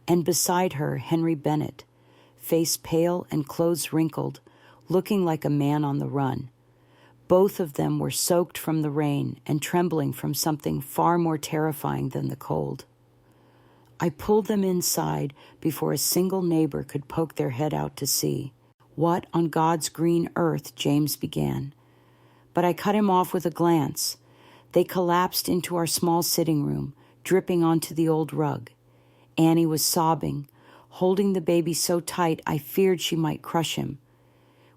And beside her, Henry Bennett, face pale and clothes wrinkled, looking like a man on the run. Both of them were soaked from the rain and trembling from something far more terrifying than the cold. I pulled them inside before a single neighbor could poke their head out to see. "What on God's green earth?" James began. But I cut him off with a glance. They collapsed into our small sitting room, dripping onto the old rug. Annie was sobbing, holding the baby so tight I feared she might crush him.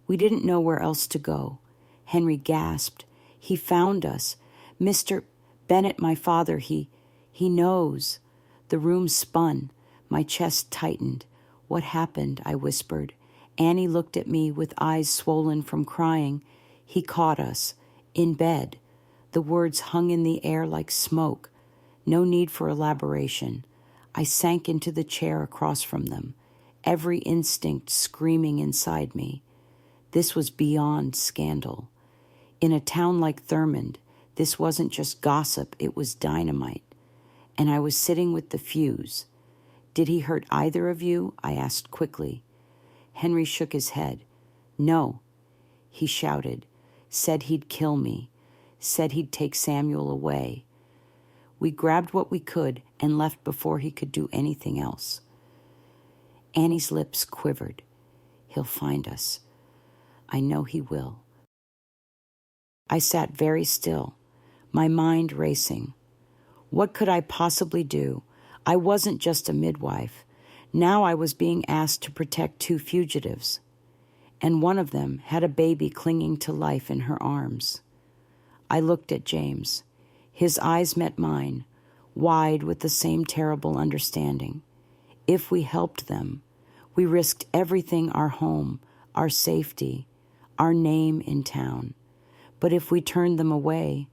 We didn't know where else to go. Henry gasped. "He found us. Mr. Bennett, my father, he knows." The room spun. My chest tightened. "What happened?" I whispered. Annie looked at me with eyes swollen from crying. "He caught us. In bed." The words hung in the air like smoke. No need for elaboration. I sank into the chair across from them, every instinct screaming inside me. This was beyond scandal. In a town like Thurmond, this wasn't just gossip, it was dynamite. And I was sitting with the fuse. "Did he hurt either of you?" I asked quickly. Henry shook his head. "No," he shouted. "Said he'd kill me. Said he'd take Samuel away." We grabbed what we could and left before he could do anything else. Annie's lips quivered. "He'll find us. I know he will." I sat very still, my mind racing. What could I possibly do? I wasn't just a midwife. Now I was being asked to protect two fugitives, and one of them had a baby clinging to life in her arms. I looked at James. His eyes met mine, wide with the same terrible understanding. If we helped them, we risked everything: our home, our safety, our name in town. But if we turned them away,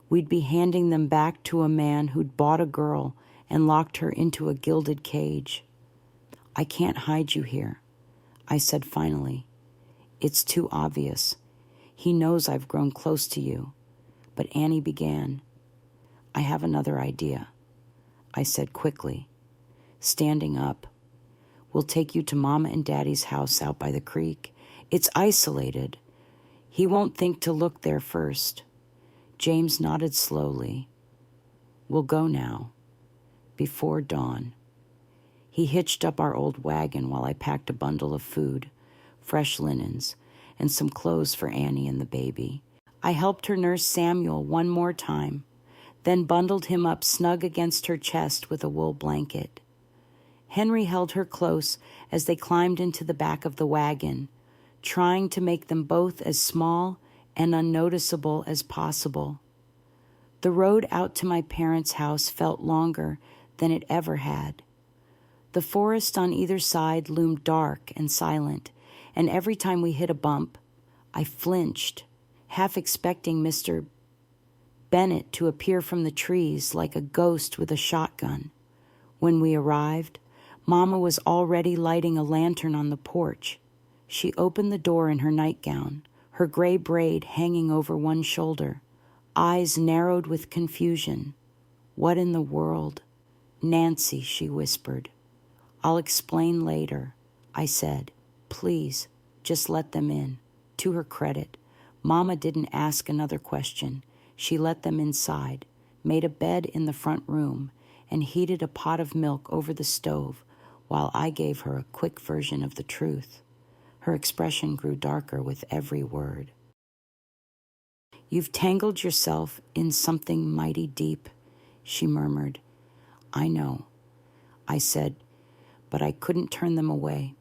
we'd be handing them back to a man who'd bought a girl and locked her into a gilded cage. "I can't hide you here," I said finally. "It's too obvious. He knows I've grown close to you." But Annie began. "I have another idea," I said quickly, standing up. "We'll take you to Mama and Daddy's house out by the creek. It's isolated. He won't think to look there first." James nodded slowly. "We'll go now, before dawn." He hitched up our old wagon while I packed a bundle of food, fresh linens, and some clothes for Annie and the baby. I helped her nurse Samuel one more time, then bundled him up snug against her chest with a wool blanket. Henry held her close as they climbed into the back of the wagon, trying to make them both as small and unnoticeable as possible. The road out to my parents' house felt longer than it ever had. The forest on either side loomed dark and silent, and every time we hit a bump, I flinched, half expecting Mr. Bennett to appear from the trees like a ghost with a shotgun. When we arrived, Mama was already lighting a lantern on the porch. She opened the door in her nightgown, her gray braid hanging over one shoulder, eyes narrowed with confusion. "What in the world?" "Nancy," she whispered. "I'll explain later," I said. "Please, just let them in." To her credit, Mama didn't ask another question. She let them inside, made a bed in the front room, and heated a pot of milk over the stove while I gave her a quick version of the truth. Her expression grew darker with every word. "You've tangled yourself in something mighty deep," she murmured. "I know," I said, "but I couldn't turn them away."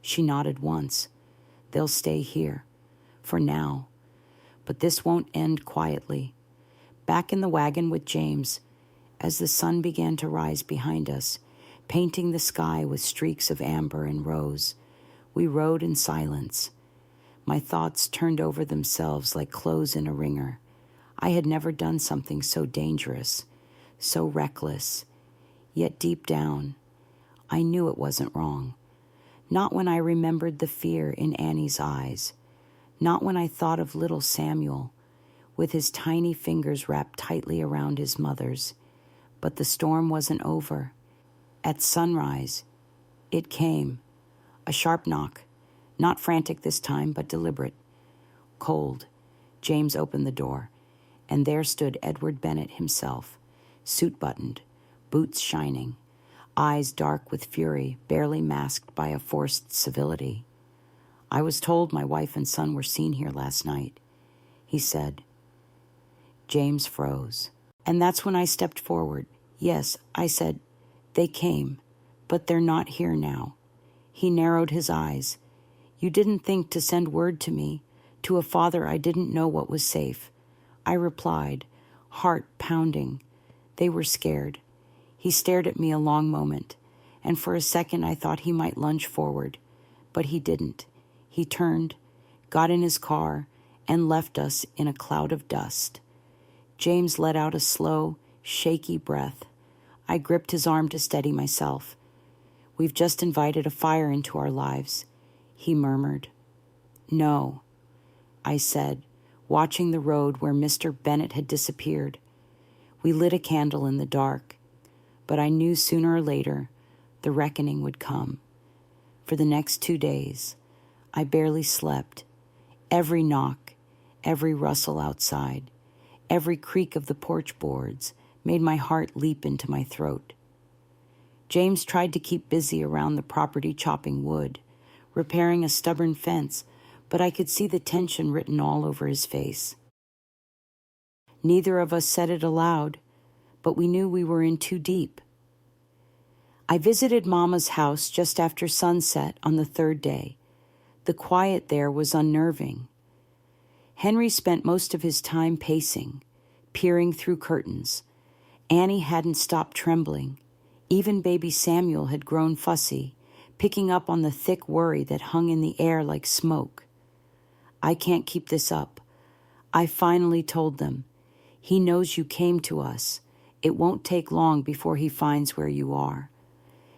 She nodded once. "They'll stay here, for now. But this won't end quietly. back in the wagon with James, as the sun began to rise behind us, painting the sky with streaks of amber and rose, we rode in silence. My thoughts turned over themselves like clothes in a wringer. I had never done something so dangerous, so reckless. Yet deep down, I knew it wasn't wrong. Not when I remembered the fear in Annie's eyes. Not when I thought of little Samuel, with his tiny fingers wrapped tightly around his mother's. But the storm wasn't over. At sunrise, it came. A sharp knock. Not frantic this time, but deliberate. Cold. James opened the door, and there stood Edward Bennett himself, suit buttoned, boots shining, eyes dark with fury, barely masked by a forced civility. "I was told my wife and son were seen here last night," he said. James froze. And that's when I stepped forward. "Yes," I said, "they came, but they're not here now." He narrowed his eyes. "You didn't think to send word to me, to a father I didn't know what was safe." I replied, heart pounding. They were scared. He stared at me a long moment, and for a second I thought he might lunge forward, but he didn't. He turned, got in his car, and left us in a cloud of dust. James let out a slow, shaky breath. I gripped his arm to steady myself. "We've just invited a fire into our lives," he murmured. "No," I said, watching the road where Mr. Bennett had disappeared. We lit a candle in the dark, but I knew sooner or later the reckoning would come. For the next 2 days, I barely slept. Every knock, every rustle outside, every creak of the porch boards made my heart leap into my throat. James tried to keep busy around the property chopping wood, repairing a stubborn fence, but I could see the tension written all over his face. Neither of us said it aloud, but we knew we were in too deep. I visited Mama's house just after sunset on the 3rd day. The quiet there was unnerving. Henry spent most of his time pacing, peering through curtains. Annie hadn't stopped trembling. Even baby Samuel had grown fussy, picking up on the thick worry that hung in the air like smoke. "I can't keep this up." I finally told them. "He knows you came to us. It won't take long before he finds where you are."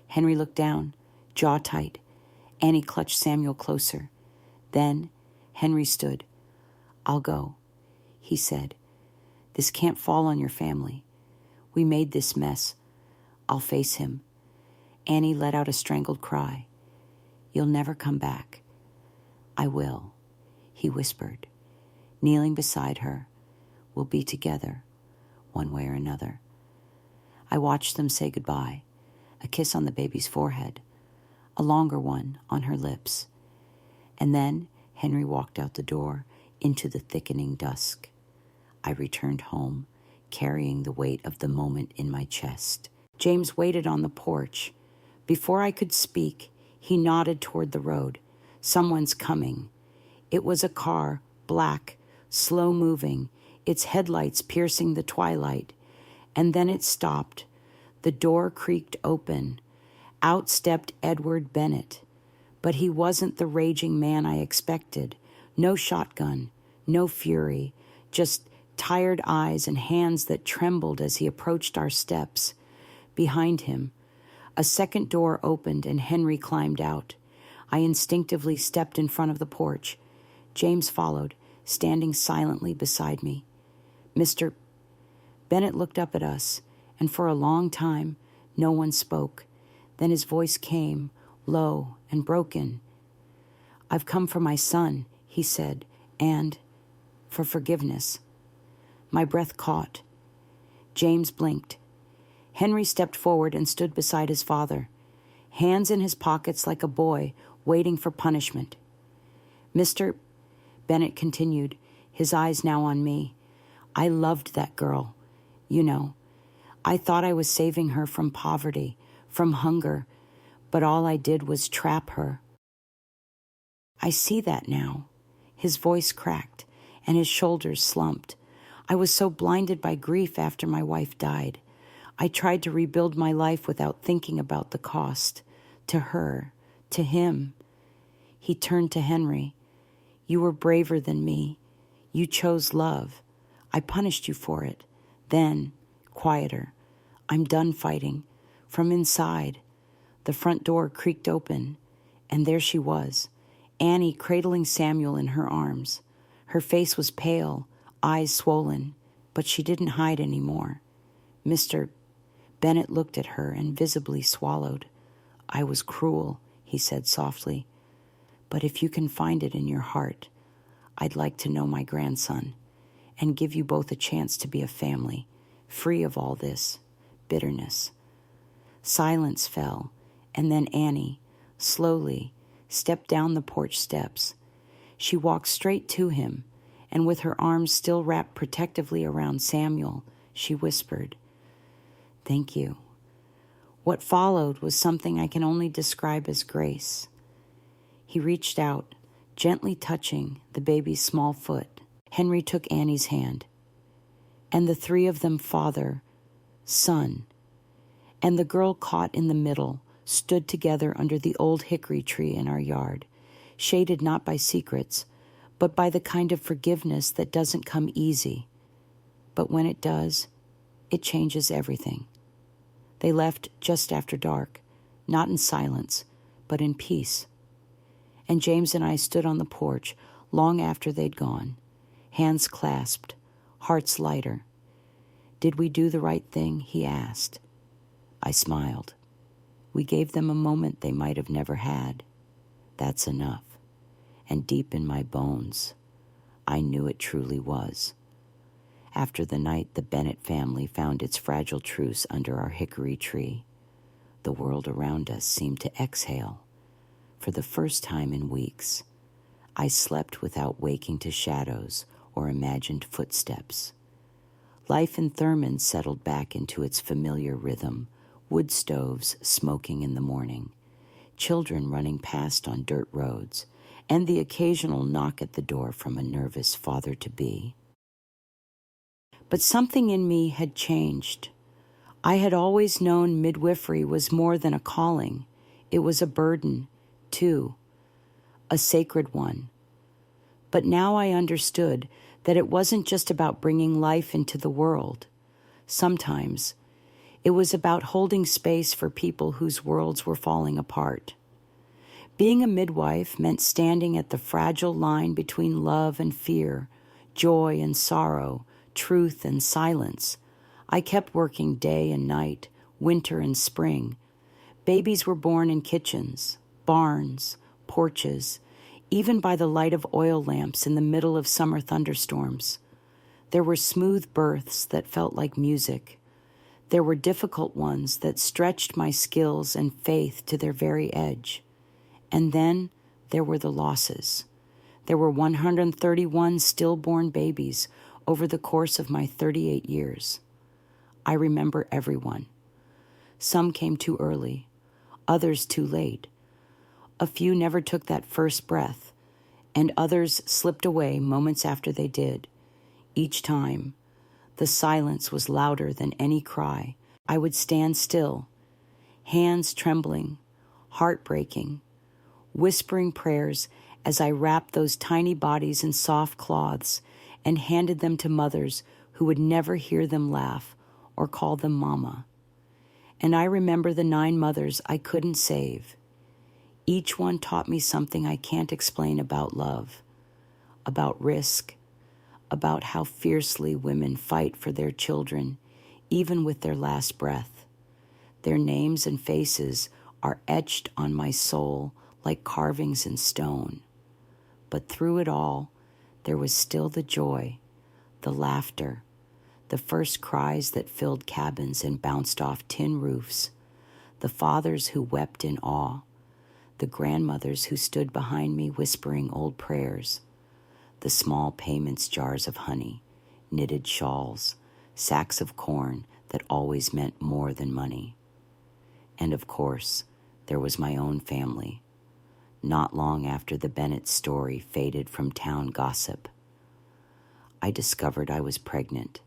Henry looked down, jaw tight. Annie clutched Samuel closer. Then Henry stood. "I'll go," he said. "This can't fall on your family. We made this mess. I'll face him." Annie let out a strangled cry. "You'll never come back." "I will," he whispered. Kneeling beside her, "We'll be together, one way or another." I watched them say goodbye, a kiss on the baby's forehead, a longer one on her lips. And then Henry walked out the door into the thickening dusk. I returned home, carrying the weight of the moment in my chest. James waited on the porch. Before I could speak, he nodded toward the road. "Someone's coming." It was a car, black, slow-moving, its headlights piercing the twilight. And then it stopped. The door creaked open. Out stepped Edward Bennett. But he wasn't the raging man I expected. No shotgun, no fury, just tired eyes and hands that trembled as he approached our steps. Behind him, a second door opened and Henry climbed out. I instinctively stepped in front of the porch. James followed, standing silently beside me. Mr. Bennett looked up at us, and for a long time, no one spoke. Then his voice came, low and broken. "I've come for my son," he said, "and for forgiveness." My breath caught. James blinked. Henry stepped forward and stood beside his father, hands in his pockets like a boy waiting for punishment. "Mr. Bennett continued, his eyes now on me. "I loved that girl. You know, I thought I was saving her from poverty, from hunger, but all I did was trap her." "I see that now." His voice cracked, and his shoulders slumped. I was so blinded by grief after my wife died. I tried to rebuild my life without thinking about the cost. To her, to him. He turned to Henry. You were braver than me. You chose love. I punished you for it. Then, quieter. I'm done fighting. From inside, the front door creaked open, and there she was, Annie cradling Samuel in her arms. Her face was pale, eyes swollen, but she didn't hide anymore. Mr. Bennett looked at her and visibly swallowed. I was cruel, he said softly, but if you can find it in your heart, I'd like to know my grandson and give you both a chance to be a family, free of all this bitterness. Silence fell, and then Annie, slowly, stepped down the porch steps. She walked straight to him, and with her arms still wrapped protectively around Samuel, she whispered, Thank you. What followed was something I can only describe as grace. He reached out, gently touching the baby's small foot. Henry took Annie's hand, and the three of them, father, son, and the girl caught in the middle, stood together under the old hickory tree in our yard, shaded not by secrets, but by the kind of forgiveness that doesn't come easy. But when it does, it changes everything. They left just after dark, not in silence, but in peace. And James and I stood on the porch long after they'd gone, hands clasped, hearts lighter. Did we do the right thing? He asked. I smiled. We gave them a moment they might have never had. That's enough. And deep in my bones, I knew it truly was. After the night the Bennett family found its fragile truce under our hickory tree, the world around us seemed to exhale. For the first time in weeks, I slept without waking to shadows or imagined footsteps. Life in Thurman settled back into its familiar rhythm, wood stoves smoking in the morning, children running past on dirt roads, and the occasional knock at the door from a nervous father-to-be. But something in me had changed. I had always known midwifery was more than a calling. It was a burden, too, a sacred one. But now I understood that it wasn't just about bringing life into the world. Sometimes it was about holding space for people whose worlds were falling apart. Being a midwife meant standing at the fragile line between love and fear, joy and sorrow, truth and silence. I kept working day and night, winter and spring. Babies were born in kitchens, barns, porches, even by the light of oil lamps in the middle of summer thunderstorms. There were smooth births that felt like music. There were difficult ones that stretched my skills and faith to their very edge. And then there were the losses. There were 131 stillborn babies over the course of my 38 years. I remember everyone. Some came too early, others too late. A few never took that first breath, and others slipped away moments after they did. Each time, the silence was louder than any cry. I would stand still, hands trembling, heart breaking, whispering prayers as I wrapped those tiny bodies in soft cloths and handed them to mothers who would never hear them laugh or call them mama. And I remember the 9 mothers I couldn't save. Each one taught me something I can't explain about love, about risk, about how fiercely women fight for their children, even with their last breath. Their names and faces are etched on my soul like carvings in stone. But through it all, there was still the joy, the laughter, the first cries that filled cabins and bounced off tin roofs, the fathers who wept in awe, the grandmothers who stood behind me whispering old prayers, the small payments jars of honey, knitted shawls, sacks of corn that always meant more than money. And of course, there was my own family. Not long after the Bennett story faded from town gossip, I discovered I was pregnant.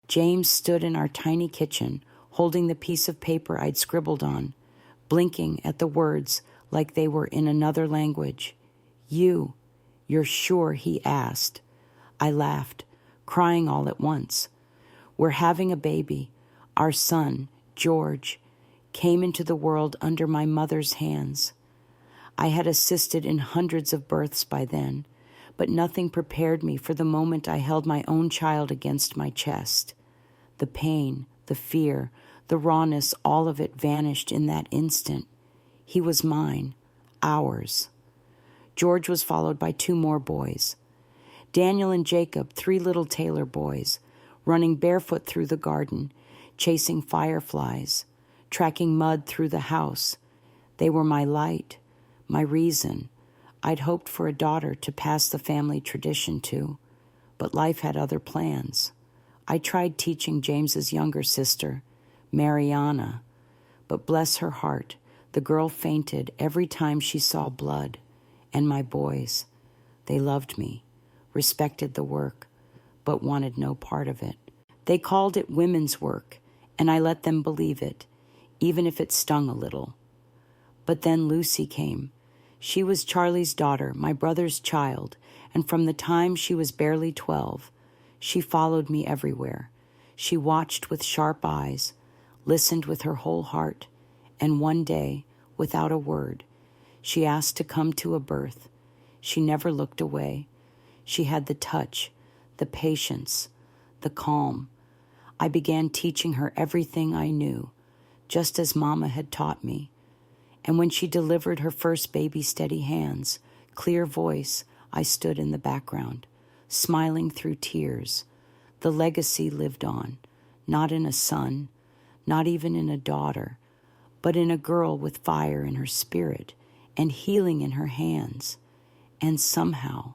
James stood in our tiny kitchen, holding the piece of paper I'd scribbled on, blinking at the words like they were in another language. You're sure?" he asked. I laughed, crying all at once. "We're having a baby. Our son, George, came into the world under my mother's hands. I had assisted in hundreds of births by then, but nothing prepared me for the moment I held my own child against my chest. The pain, the fear, the rawness, all of it vanished in that instant. He was mine, ours." George was followed by 2 more boys. Daniel and Jacob, 3 little Taylor boys, running barefoot through the garden, chasing fireflies, tracking mud through the house. They were my light, my reason. I'd hoped for a daughter to pass the family tradition to, but life had other plans. I tried teaching James's younger sister, Mariana, but bless her heart, the girl fainted every time she saw blood. And my boys, they loved me, respected the work, but wanted no part of it. They called it women's work, and I let them believe it, even if it stung a little. But then Lucy came. She was Charlie's daughter, my brother's child, and from the time she was barely 12, she followed me everywhere. She watched with sharp eyes, listened with her whole heart, and one day, without a word, she asked to come to a birth. She never looked away. She had the touch, the patience, the calm. I began teaching her everything I knew, just as Mama had taught me. And when she delivered her first baby, steady hands, clear voice, I stood in the background, smiling through tears. The legacy lived on, not in a son, not even in a daughter, but in a girl with fire in her spirit and healing in her hands. And somehow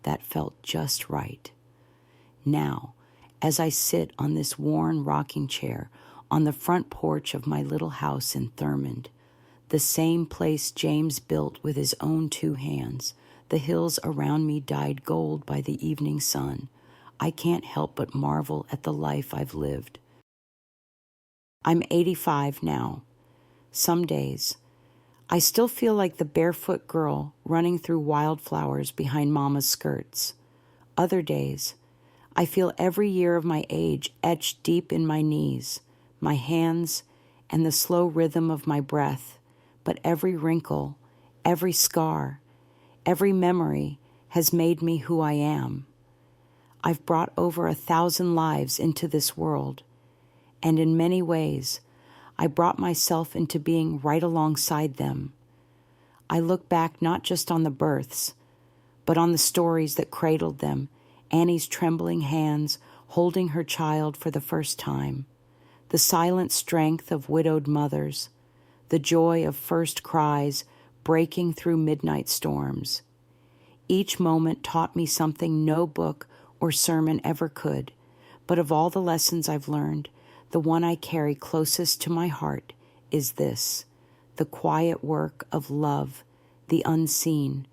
that felt just right. Now, as I sit on this worn rocking chair on the front porch of my little house in Thurmond, the same place James built with his own 2 hands, the hills around me dyed gold by the evening sun, I can't help but marvel at the life I've lived. I'm 85 now. Some days, I still feel like the barefoot girl running through wildflowers behind Mama's skirts. Other days, I feel every year of my age etched deep in my knees, my hands, and the slow rhythm of my breath. But every wrinkle, every scar, every memory has made me who I am. I've brought over 1,000 lives into this world, and in many ways, I brought myself into being right alongside them. I look back not just on the births, but on the stories that cradled them, Annie's trembling hands holding her child for the first time, the silent strength of widowed mothers, the joy of first cries breaking through midnight storms. Each moment taught me something no book or sermon ever could, but of all the lessons I've learned, the one I carry closest to my heart is this: the quiet work of love, the unseen,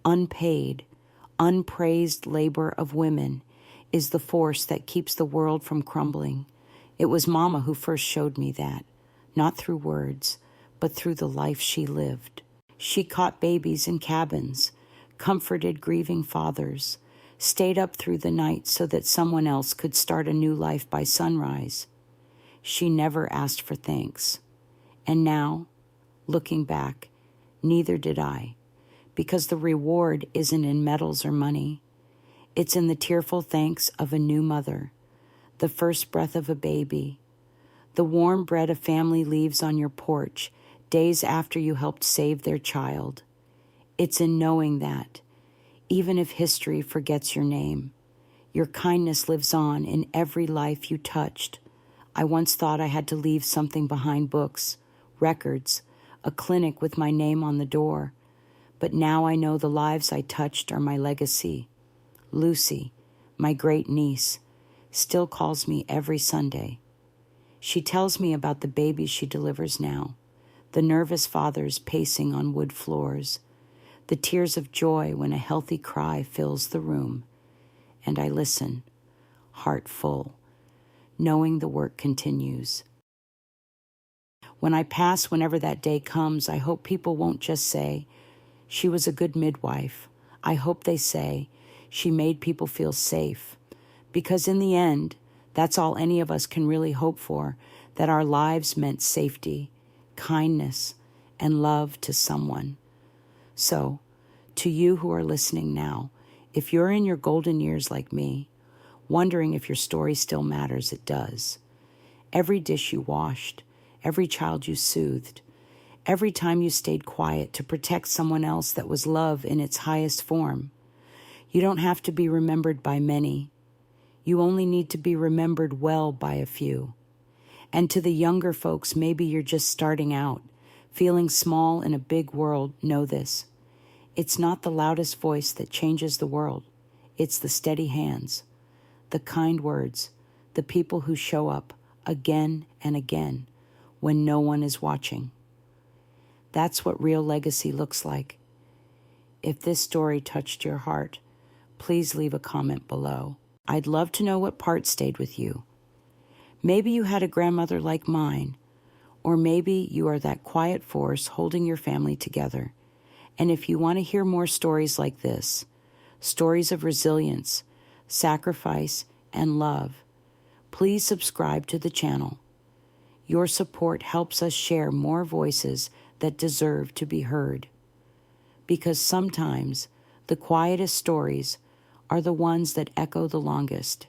unpaid, unpraised labor of women is the force that keeps the world from crumbling. It was Mama who first showed me that, not through words, but through the life she lived. She caught babies in cabins, comforted grieving fathers, stayed up through the night so that someone else could start a new life by sunrise. She never asked for thanks. And now, looking back, neither did I, because the reward isn't in medals or money. It's in the tearful thanks of a new mother, the first breath of a baby, the warm bread a family leaves on your porch days after you helped save their child. It's in knowing that, even if history forgets your name, your kindness lives on in every life you touched. I once thought I had to leave something behind: books, records, a clinic with my name on the door. But now I know the lives I touched are my legacy. Lucy, my great niece, still calls me every Sunday. She tells me about the babies she delivers now, the nervous fathers pacing on wood floors, the tears of joy when a healthy cry fills the room. and I listen, heart full, knowing the work continues. When I pass, whenever that day comes, I hope people won't just say, "She was a good midwife." I hope they say, "She made people feel safe." Because in the end, that's all any of us can really hope for, that our lives meant safety, kindness, and love to someone. So, to you who are listening now, if you're in your golden years like me, wondering if your story still matters, it does. Every dish you washed, every child you soothed, every time you stayed quiet to protect someone else, that was love in its highest form. You don't have to be remembered by many. You only need to be remembered well by a few. And to the younger folks, maybe you're just starting out, feeling small in a big world, know this. It's not the loudest voice that changes the world. It's the steady hands, the kind words, the people who show up again and again when no one is watching. That's what real legacy looks like. If this story touched your heart, please leave a comment below. I'd love to know what part stayed with you. Maybe you had a grandmother like mine, or maybe you are that quiet force holding your family together. And if you want to hear more stories like this, stories of resilience, sacrifice, and love, please subscribe to the channel. Your support helps us share more voices that deserve to be heard. Because sometimes the quietest stories are the ones that echo the longest.